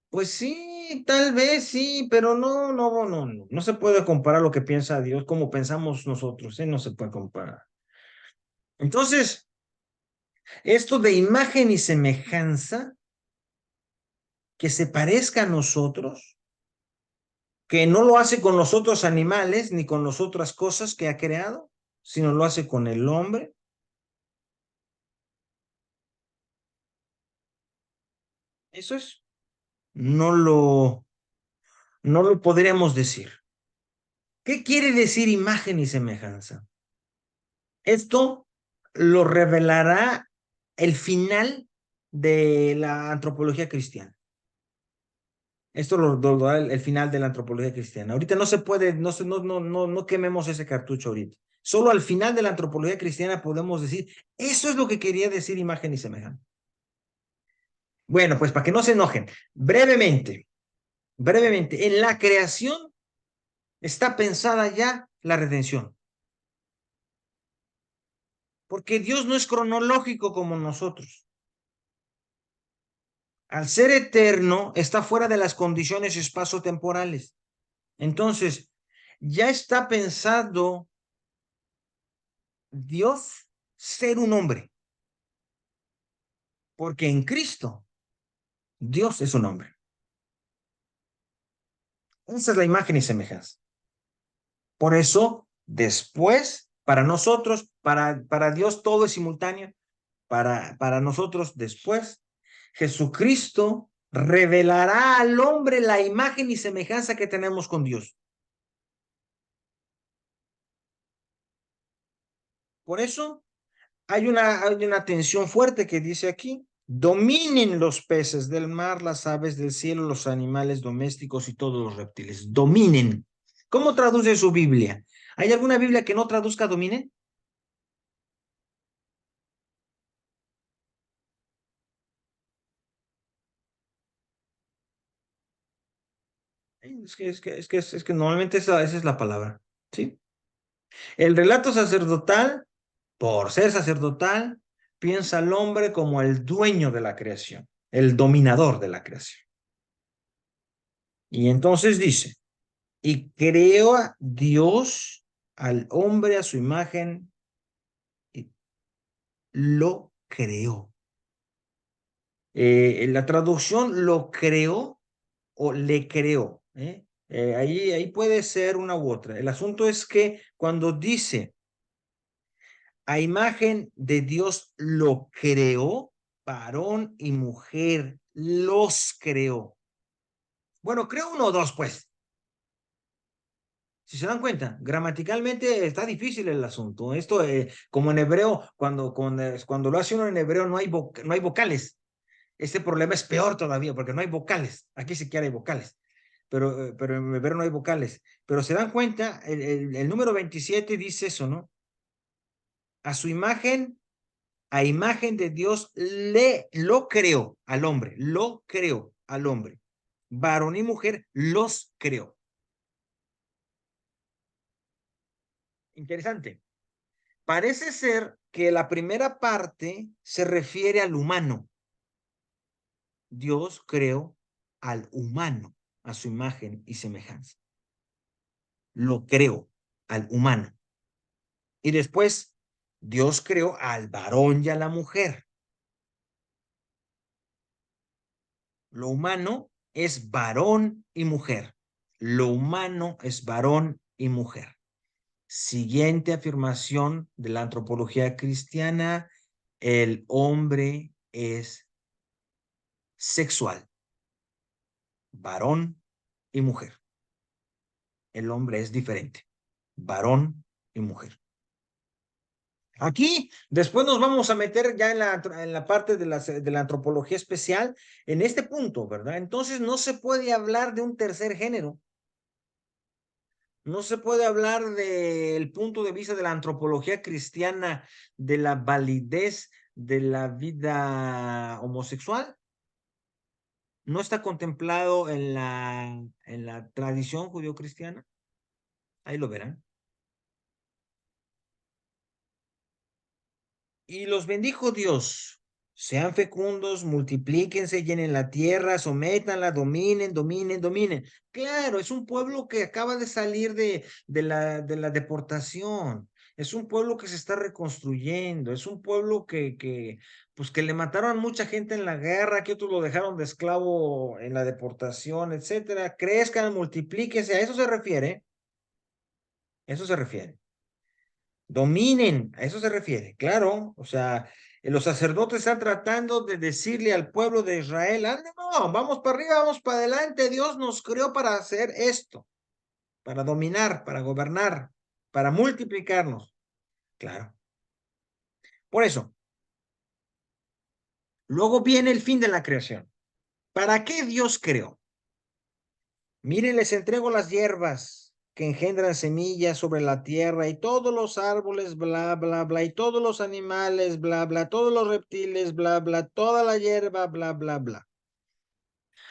Pues sí, tal vez sí, pero no. No se puede comparar lo que piensa Dios como pensamos nosotros, ¿eh? No se puede comparar. Entonces, esto de imagen y semejanza, que se parezca a nosotros, que no lo hace con los otros animales ni con las otras cosas que ha creado, sino lo hace con el hombre. Eso es, no lo, no lo podríamos decir. ¿Qué quiere decir imagen y semejanza? Esto lo revelará el final de la antropología cristiana. Esto lo da el final de la antropología cristiana. Ahorita no se puede, no quememos ese cartucho ahorita. Solo al final de la antropología cristiana podemos decir, eso es lo que quería decir imagen y semejanza. Bueno, pues para que no se enojen, brevemente, en la creación está pensada ya la redención. Porque Dios no es cronológico como nosotros. Al ser eterno, está fuera de las condiciones espacio-temporales. Entonces, ya está pensado Dios ser un hombre, porque en Cristo Dios es un hombre. Esa es la imagen y semejanza. Por eso, después, para nosotros, para Dios todo es simultáneo, para nosotros después, Jesucristo revelará al hombre la imagen y semejanza que tenemos con Dios. Por eso hay una tensión fuerte que dice aquí, dominen los peces del mar, las aves del cielo, los animales domésticos y todos los reptiles. Dominen. ¿Cómo traduce su Biblia? ¿Hay alguna Biblia que no traduzca dominen? Es que normalmente esa es la palabra, ¿sí? El relato sacerdotal, por ser sacerdotal, piensa al hombre como el dueño de la creación, el dominador de la creación. Y entonces dice, y creó a Dios al hombre a su imagen y lo creó. En la traducción lo creó o le creó. Ahí puede ser una u otra. El asunto es que cuando dice a imagen de Dios lo creó, varón y mujer los creó. Bueno, creó uno o dos, pues. Si se dan cuenta, gramaticalmente está difícil el asunto. Esto, como en hebreo, cuando lo hace uno en hebreo no hay vocales. Este problema es peor todavía porque no hay vocales. Aquí sí que hay vocales, pero en hebreo no hay vocales. Pero se dan cuenta, el número 27 dice eso, ¿no? A su imagen, a imagen de Dios, lo creó al hombre, lo creó al hombre. Varón y mujer los creó. Interesante. Parece ser que la primera parte se refiere al humano. Dios creó al humano a su imagen y semejanza. Lo creó al humano. Y después Dios creó al varón y a la mujer. Lo humano es varón y mujer. Lo humano es varón y mujer. Siguiente afirmación de la antropología cristiana, el hombre es sexual, varón y mujer. El hombre es diferente, varón y mujer. Aquí, después nos vamos a meter ya en la parte de la antropología especial, en este punto, ¿verdad? Entonces no se puede hablar de un tercer género. No se puede hablar del punto de vista de la antropología cristiana de la validez de la vida homosexual. No está contemplado en la tradición judío-cristiana. Ahí lo verán. Y los bendijo Dios. Sean fecundos, multiplíquense, llenen la tierra, sométanla, dominen, dominen, dominen. Claro, es un pueblo que acaba de salir de la deportación. Es un pueblo que se está reconstruyendo. Es un pueblo pues que le mataron a mucha gente en la guerra, que otros lo dejaron de esclavo en la deportación, etcétera. Crezcan, multiplíquense. A eso se refiere. Eso se refiere. Dominen, a eso se refiere, claro, o sea, los sacerdotes están tratando de decirle al pueblo de Israel, no, vamos para arriba, vamos para adelante, Dios nos creó para hacer esto, para dominar, para gobernar, para multiplicarnos, claro. Por eso, luego viene el fin de la creación. ¿Para qué Dios creó? Miren, les entrego las hierbas que engendran semillas sobre la tierra y todos los árboles, bla, bla, bla, y todos los animales, bla, bla, todos los reptiles, bla, bla, toda la hierba, bla, bla, bla.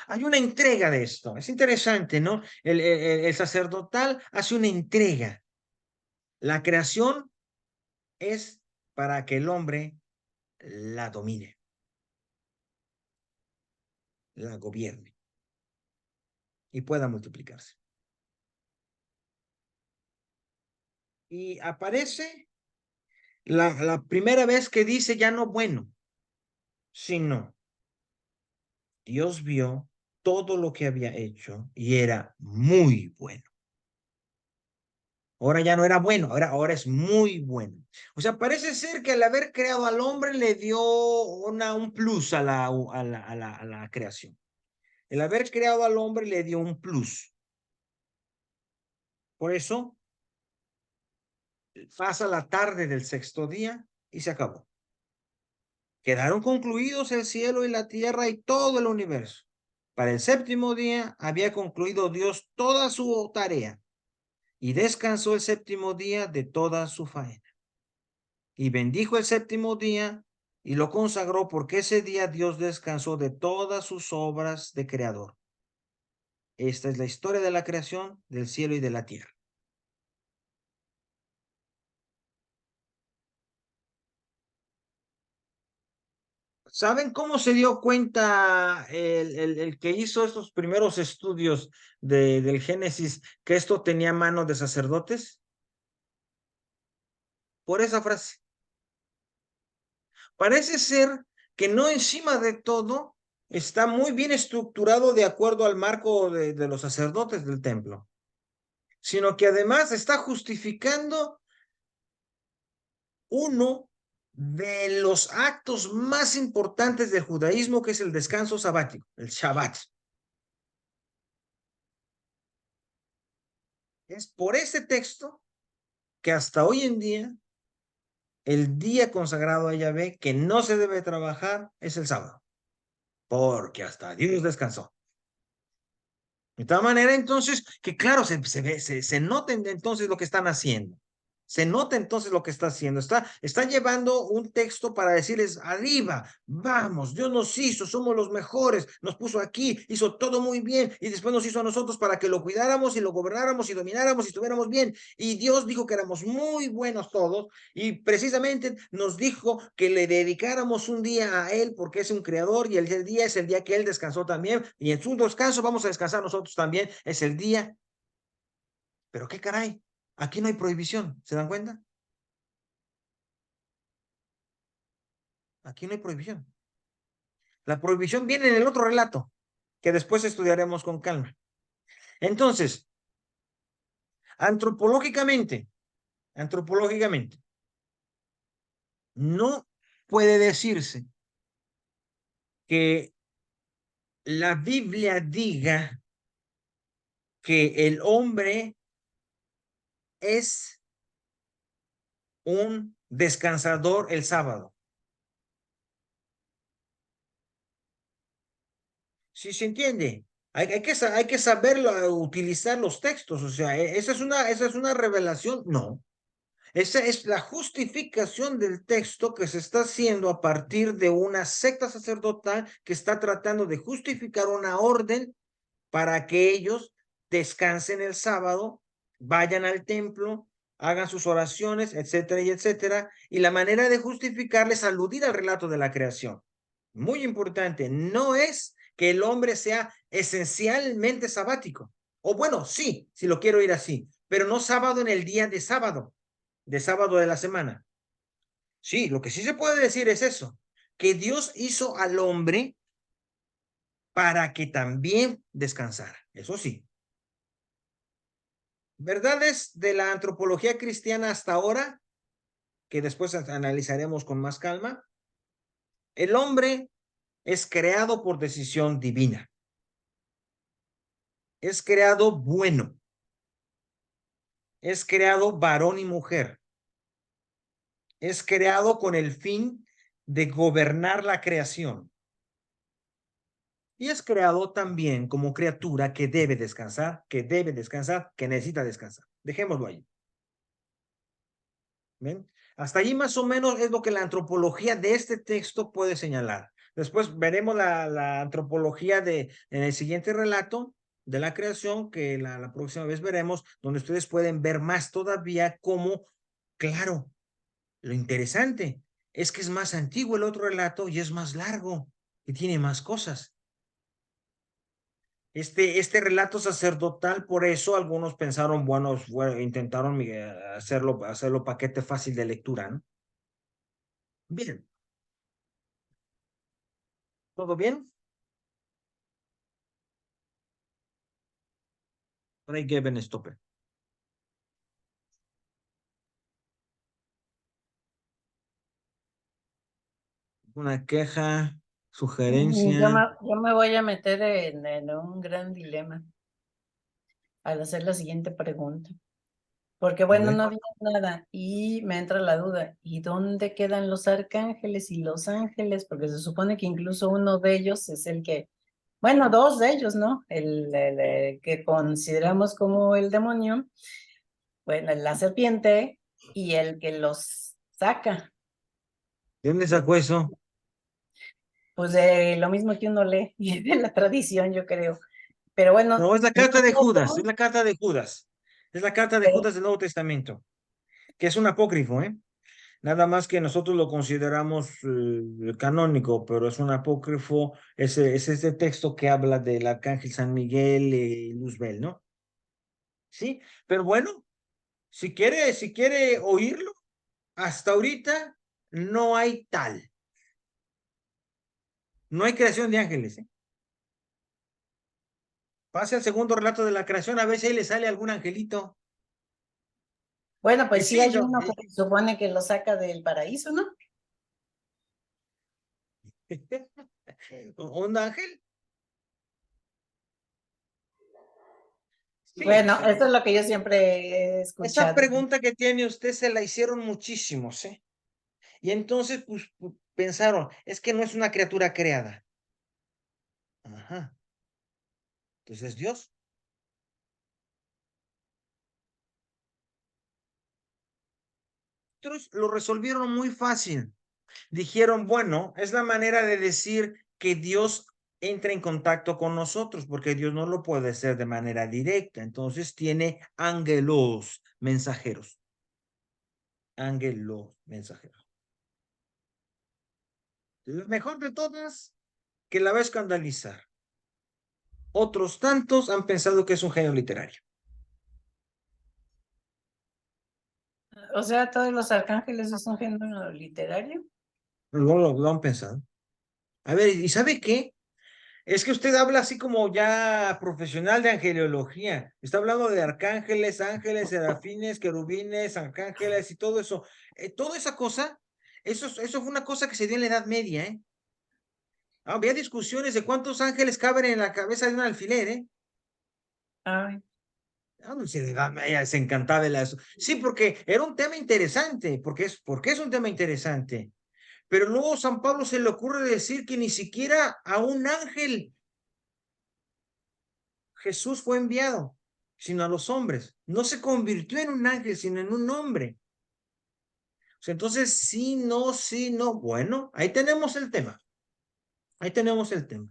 Hay una entrega de esto. Es interesante, ¿no? El sacerdotal hace una entrega. La creación es para que el hombre la domine, la gobierne y pueda multiplicarse. Y aparece la primera vez que dice ya no bueno, sino Dios vio todo lo que había hecho y era muy bueno. Ahora ya no era bueno, ahora es muy bueno. O sea, parece ser que al haber creado al hombre le dio un plus a la creación. El haber creado al hombre le dio un plus. Por eso pasa la tarde del sexto día y se acabó. Quedaron concluidos el cielo y la tierra y todo el universo. Para el séptimo día había concluido Dios toda su tarea y descansó el séptimo día de toda su faena. Y bendijo el séptimo día y lo consagró porque ese día Dios descansó de todas sus obras de creador. Esta es la historia de la creación del cielo y de la tierra. ¿Saben cómo se dio cuenta el que hizo estos primeros estudios del Génesis que esto tenía mano de sacerdotes? Por esa frase. Parece ser que no encima de todo está muy bien estructurado de acuerdo al marco de los sacerdotes del templo, sino que además está justificando uno de los actos más importantes del judaísmo, que es el descanso sabático, el Shabbat. Es por este texto que hasta hoy en día el día consagrado a Yahvé que no se debe trabajar es el sábado, porque hasta Dios descansó. De tal manera, entonces, que claro, se nota entonces lo que están haciendo. Se nota entonces lo que está haciendo. Está llevando un texto para decirles, arriba, vamos, Dios nos hizo, somos los mejores, nos puso aquí, hizo todo muy bien y después nos hizo a nosotros para que lo cuidáramos y lo gobernáramos y domináramos y estuviéramos bien. Y Dios dijo que éramos muy buenos todos y precisamente nos dijo que le dedicáramos un día a Él porque es un creador y el día es el día que Él descansó también y en su descanso vamos a descansar nosotros también, es el día. Pero qué caray, aquí no hay prohibición, ¿se dan cuenta? Aquí no hay prohibición. La prohibición viene en el otro relato. que después estudiaremos con calma. Entonces, antropológicamente, no puede decirse que la Biblia diga que el hombre es un descansador el sábado. ¿Sí se entiende? Hay que saber utilizar los textos, o sea, esa es una revelación, no. Esa es la justificación del texto que se está haciendo a partir de una secta sacerdotal que está tratando de justificar una orden para que ellos descansen el sábado, vayan al templo, hagan sus oraciones, etcétera y etcétera. Y la manera de justificarles es aludir al relato de la creación. Muy importante, no es que el hombre sea esencialmente sabático. O bueno, sí, si lo quiero ir así, pero no sábado en el día de sábado de la semana. Sí, lo que sí se puede decir es eso, que Dios hizo al hombre para que también descansara. Eso sí. Verdades de la antropología cristiana hasta ahora, que después analizaremos con más calma. El hombre es creado por decisión divina. Es creado bueno. Es creado varón y mujer. Es creado con el fin de gobernar la creación. Y es creado también como criatura que debe descansar, que necesita descansar. Dejémoslo ahí. ¿Ven? Hasta allí más o menos es lo que la antropología de este texto puede señalar. Después veremos la antropología en el siguiente relato de la creación, que la próxima vez veremos, donde ustedes pueden ver más todavía cómo, claro, lo interesante es que es más antiguo el otro relato y es más largo y tiene más cosas. Este relato sacerdotal, por eso algunos pensaron, bueno, intentaron hacerlo paquete fácil de lectura, ¿no? Bien, ¿todo bien? Freigeben stoppen. Una queja, sugerencia. Yo me voy a meter en un gran dilema al hacer la siguiente pregunta. Porque A bueno, ver, no había nada y me entra la duda, ¿y dónde quedan los arcángeles y los ángeles? Porque se supone que incluso uno de ellos es el que, bueno, dos de ellos, ¿no? El que consideramos como el demonio, bueno, la serpiente y el que los saca. ¿de dónde De, sacó eso? pues de lo mismo que uno lee y de la tradición, yo creo. Pero bueno, No, es la carta de Judas, es la carta de Judas. Es la carta de pero Judas del Nuevo Testamento, que es un apócrifo, ¿eh? Nada más que nosotros lo consideramos canónico, pero es un apócrifo, es este texto que habla del arcángel San Miguel y Luzbel, ¿no? Sí, pero bueno, si quiere oírlo, hasta ahorita no hay tal, no hay creación de ángeles, ¿eh? Pase al segundo relato de la creación, a ver si ahí le sale algún angelito. bueno, Y pues sí sí, hay uno que se supone que lo saca del paraíso, ¿no? un ángel. Sí, Bueno, eso es lo que yo siempre he esa escuchado. pregunta que tiene usted se la hicieron muchísimos, ¿eh? Y entonces, pues, pensaron, es que no es una criatura creada. Ajá. Entonces, Dios. Otros lo resolvieron muy fácil. Dijeron, bueno, es la manera de decir que Dios entra en contacto con nosotros, porque Dios no lo puede hacer de manera directa. Entonces tiene ángelos mensajeros. Ángelos mensajeros. Lo mejor de todas, que la va a escandalizar. Otros tantos han pensado que es un genio literario. O sea, todos los arcángeles es un género literario. Lo han pensado. A ver, ¿y sabe qué? Es que usted habla así como ya profesional de angelología. Está hablando de arcángeles, ángeles, serafines, querubines, arcángeles y todo eso. Toda esa cosa, eso fue una cosa que se dio en la Edad Media, ¿eh? Había discusiones de cuántos ángeles caben en la cabeza de un alfiler, ¿eh? Ay, No sé, ella se encantaba de las... Sí, porque era un tema interesante, porque es un tema interesante. Pero luego San Pablo se le ocurre decir que ni siquiera a un ángel Jesús fue enviado, sino a los hombres. No se convirtió en un ángel, sino en un hombre. O sea, entonces, sí, no, sí, no. Bueno, ahí tenemos el tema. Ahí tenemos el tema.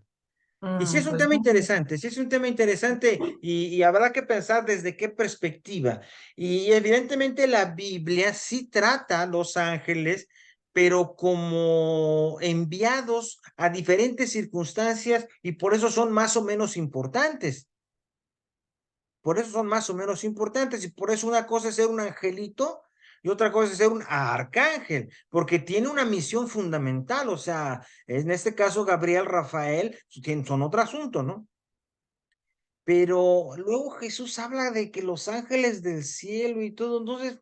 Y sí es un pues tema interesante, sí es un tema interesante y habrá que pensar desde qué perspectiva. Y evidentemente la Biblia sí trata a los ángeles, pero como enviados a diferentes circunstancias y por eso son más o menos importantes. Por eso son más o menos importantes y por eso una cosa es ser un angelito y otra cosa es ser un arcángel, porque tiene una misión fundamental, o sea, en este caso Gabriel, Rafael, son otro asunto, ¿no? Pero luego Jesús habla de que los ángeles del cielo y todo, entonces,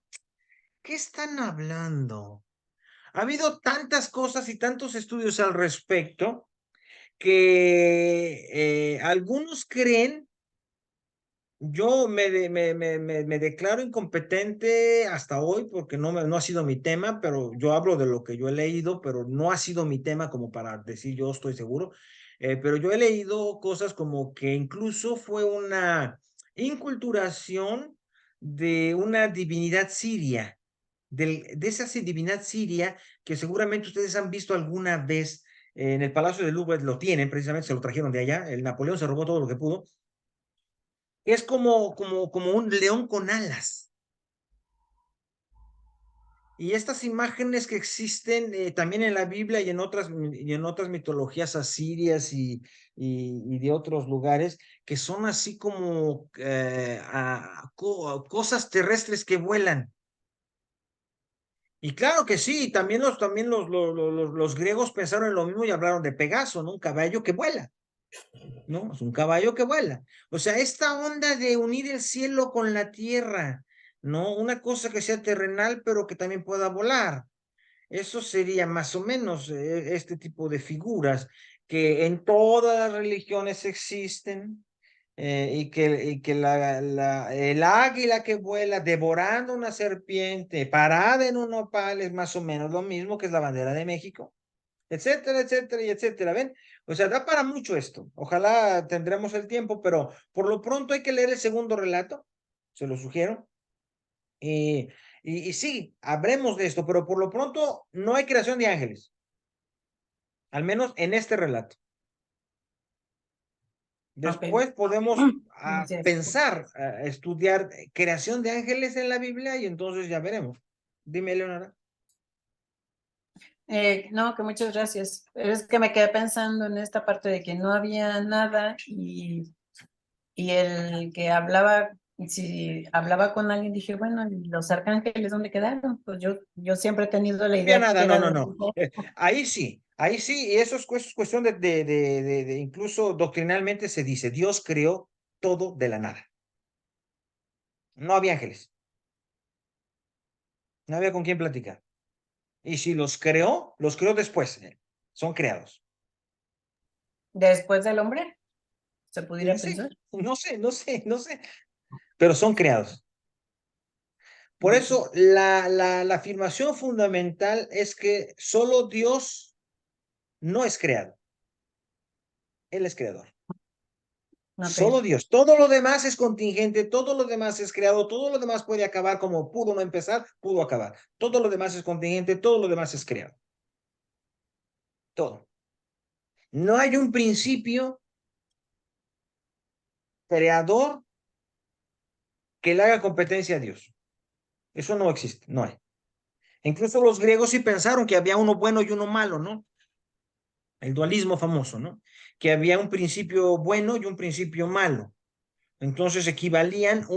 ¿qué están hablando? Ha habido tantas cosas y tantos estudios al respecto que algunos creen. Yo me declaro incompetente hasta hoy porque no ha sido mi tema, pero yo hablo de lo que yo he leído, pero no ha sido mi tema como para decir yo estoy seguro. Pero yo he leído cosas como que incluso fue una inculturación de una divinidad siria, de esa divinidad siria que seguramente ustedes han visto alguna vez en el Palacio de Louvre, lo tienen, precisamente se lo trajeron de allá, el Napoleón se robó todo lo que pudo, es como un león con alas. Y estas imágenes que existen también en la Biblia y en otras mitologías asirias y de otros lugares, que son así como cosas terrestres que vuelan. Y claro que sí, también los griegos pensaron en lo mismo y hablaron de Pegaso, ¿no? Un caballo que vuela. ¿No? Es un caballo que vuela. O sea, esta onda de unir el cielo con la tierra, ¿no? Una cosa que sea terrenal, pero que también pueda volar. Eso sería más o menos este tipo de figuras que en todas las religiones existen y que el águila que vuela devorando una serpiente parada en un nopal es más o menos lo mismo que es la bandera de México, etcétera, etcétera y etcétera. ¿Ven? O sea, da para mucho esto. Ojalá tendremos el tiempo, pero por lo pronto hay que leer el segundo relato, se lo sugiero. Y sí, habremos de esto, pero por lo pronto no hay creación de ángeles, al menos en este relato. ok. Después podemos Gracias. pensar, estudiar creación de ángeles en la Biblia y entonces ya veremos. Dime, Leonora. No, que muchas gracias. Pero es que me quedé pensando en esta parte de que no había nada y el que hablaba, si hablaba con alguien, dije, bueno, ¿y los arcángeles dónde quedaron? Pues yo siempre he tenido la No había idea que nada, no, era no, de... no. Ahí sí, y eso es cuestión incluso doctrinalmente se dice, Dios creó todo de la nada. No había ángeles, no había con quién platicar. Y si los creó después, son creados. Después del hombre, se pudiera Sí, pensar. no sé, pero son creados. Por eso la afirmación fundamental es que solo Dios no es creado, Él es creador. Solo Ok. Dios. Todo lo demás es contingente, todo lo demás es creado, todo lo demás puede acabar como pudo no empezar, pudo acabar. Todo lo demás es contingente, todo lo demás es creado. Todo. No hay un principio creador que le haga competencia a Dios. Eso no existe, no hay. Incluso los griegos sí pensaron que había uno bueno y uno malo, ¿no? El dualismo famoso, ¿no? Que había un principio bueno y un principio malo. Entonces equivalían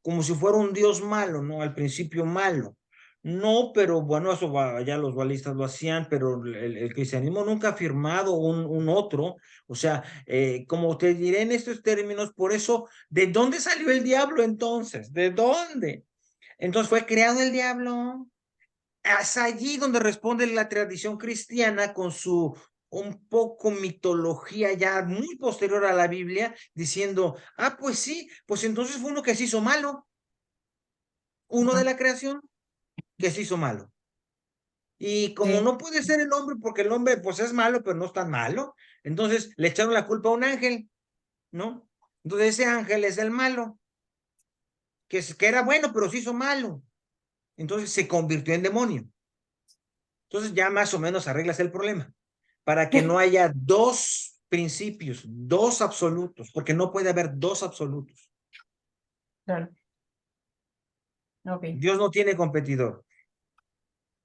como si fuera un Dios malo, ¿no? Al principio malo. No, pero bueno, eso ya los dualistas lo hacían, pero el cristianismo nunca ha afirmado un otro. O sea, como te diré en estos términos, por eso, ¿de dónde salió el diablo entonces? ¿De dónde? Entonces fue creado el diablo. Es allí donde responde la tradición cristiana con su un poco mitología ya muy posterior a la Biblia, diciendo, ah, pues sí, pues entonces fue uno que se hizo malo, uno de Ujú. la creación que se hizo malo. Y como Sí, no puede ser el hombre, porque el hombre pues es malo, pero no es tan malo, entonces le echaron la culpa a un ángel, ¿no? Entonces ese ángel es el malo, que era bueno, pero se hizo malo. Entonces se convirtió en demonio. Entonces ya más o menos arreglas el problema, para que no haya dos principios, dos absolutos, porque no puede haber dos absolutos. claro. Ok. Dios no tiene competidor.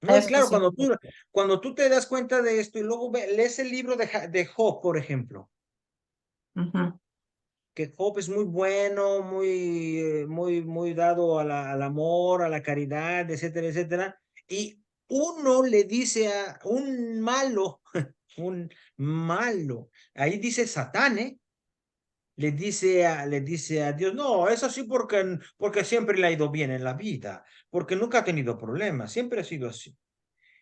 No, y Eso claro, sí. cuando tú te das cuenta de esto y luego lees el libro de Job, por ejemplo, Ujú. que Job es muy bueno, muy dado al amor, a la caridad, etcétera, etcétera, y uno le dice a un malo, un malo, ahí dice Satán, ¿eh? Le dice a Dios, no, es así porque siempre le ha ido bien en la vida, porque nunca ha tenido problemas, siempre ha sido así.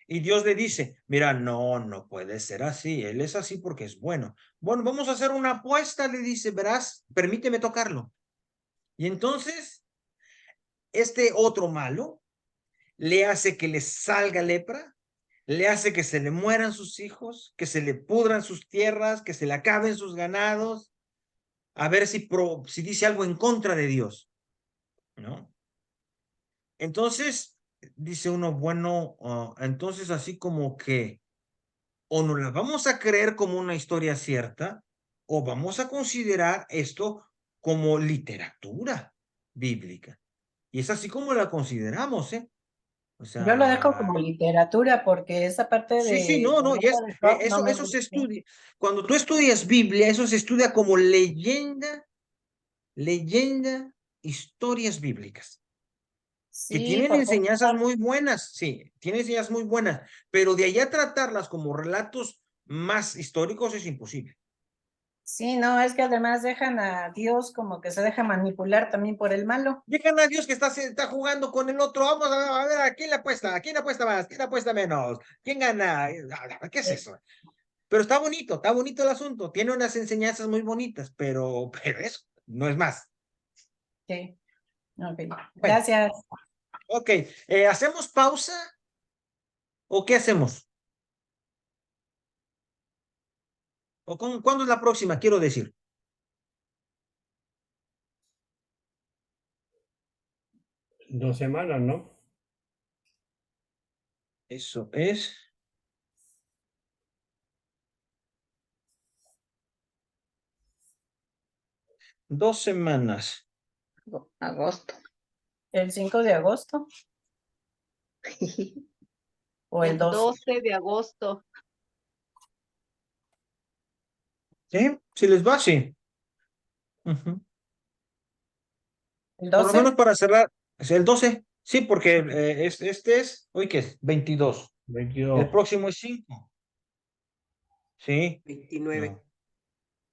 Y Dios le dice, mira, no, no puede ser así, él es así porque es bueno. Bueno, vamos a hacer una apuesta, le dice, verás, permíteme tocarlo. Y entonces, este otro malo le hace que le salga lepra, le hace que se le mueran sus hijos, que se le pudran sus tierras, que se le acaben sus ganados, a ver si dice algo en contra de Dios, ¿no? Entonces, dice uno, bueno, entonces así como que o nos la vamos a creer como una historia cierta, o vamos a considerar esto como literatura bíblica. Y es así como la consideramos, ¿eh? O Yo lo dejo sea, como literatura porque esa parte sí, sí, de no, del no, y libro de Job no me eso se gusta. estudia. Cuando tú estudias Biblia, eso se estudia como leyenda, historias bíblicas, que Sí, tienen porque enseñanzas muy buenas, sí, tienen enseñanzas muy buenas, pero de allá tratarlas como relatos más históricos es imposible. sí, no, es que además dejan a Dios como que se deja manipular también por el malo. Dejan a Dios que está jugando con el otro. Vamos a ver a quién le apuesta, a quién le apuesta más, quién le apuesta menos, quién gana. ¿Qué es Sí, eso? Pero está bonito el asunto. Tiene unas enseñanzas muy bonitas, pero eso no es más. sí, ok. Bueno, Gracias. ok. ¿Hacemos pausa o qué hacemos? ¿Cuándo es la próxima? Quiero decir. 2 semanas, ¿no? Eso es 2 semanas. Agosto. ¿El 5 de agosto o el El 12? 12 de agosto. ¿Sí? Si les va, sí. Ujú. ¿El Por lo menos 12? para cerrar, es el 12. Sí, porque este es, hoy qué es, 22. El 22. próximo es 5. Sí, 29. no.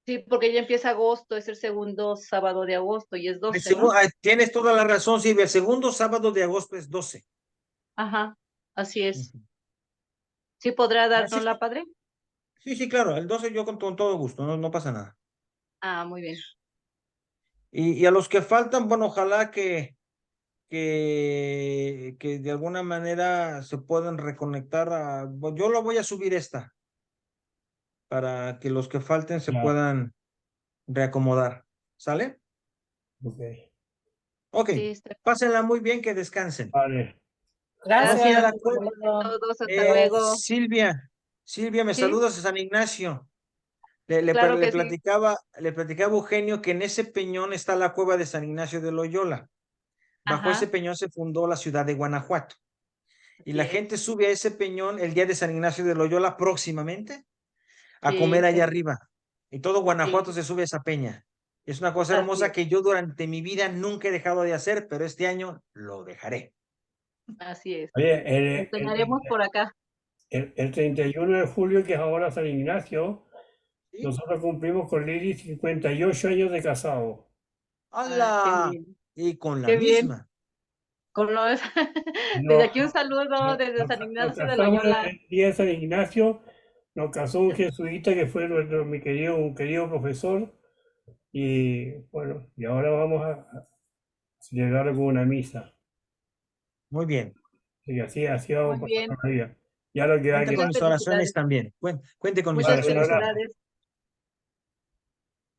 Sí, porque ya empieza agosto, es el segundo sábado de agosto y es 12, ¿no? Tienes toda la razón, Silvia. El segundo sábado de agosto es 12. Ajá, así es. Ujú. ¿Sí podrá Así darnos es. la padre? Sí, sí, claro. El 12 yo con todo gusto, no pasa nada. Ah, muy bien. Y a los que faltan, bueno, ojalá que de alguna manera se puedan reconectar bueno, yo lo voy a subir esta para que los que falten se Ya, puedan reacomodar. ¿Sale? ok. Ok. Sí, está. Pásenla muy bien, que descansen. Vale. Vamos a ir a Gracias. Gracias la Hasta cueva. a luego. todos, hasta luego. Silvia, me Sí, saludas a San Ignacio. Le, le, claro le que sí. platicaba, le platicaba a Eugenio que en ese peñón está la cueva de San Ignacio de Loyola. Bajo ese Ajá, peñón se fundó la ciudad de Guanajuato. Y así la es. gente sube a ese peñón el día de San Ignacio de Loyola próximamente a Sí, comer allá arriba. Y todo Guanajuato sí, se sube a esa peña. Es una cosa así hermosa es. que yo durante mi vida nunca he dejado de hacer, pero este año lo dejaré. Así es. Oye, Entonaremos por acá. el 31 de julio, que es ahora San Ignacio, ¿Sí? nosotros cumplimos con Lili 58 años de casado. Ah, qué ¡Hala! bien. Y con la Qué bien. misma. Con los... No, Desde aquí un saludo desde San nos Ignacio de casamos Loyola. el día de San Ignacio, nos casó un jesuita que fue un querido profesor, y bueno, y ahora vamos a celebrar con una misa. Muy bien. Así vamos Muy pasando bien. la vida. Ya lo que va a Cuente con quedar. Muchas mis oraciones felicidades. también. Cuente con mis Muchas Vale, un oraciones abrazo. también. felicidades.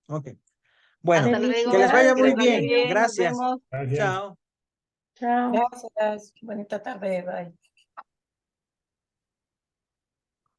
Ok. Bueno, Hasta luego. que les vaya Que muy les vaya bien. Felicidades. bien. Nos Gracias. vemos. Gracias. Chao. Chao. Gracias. Bonita tarde. Bye.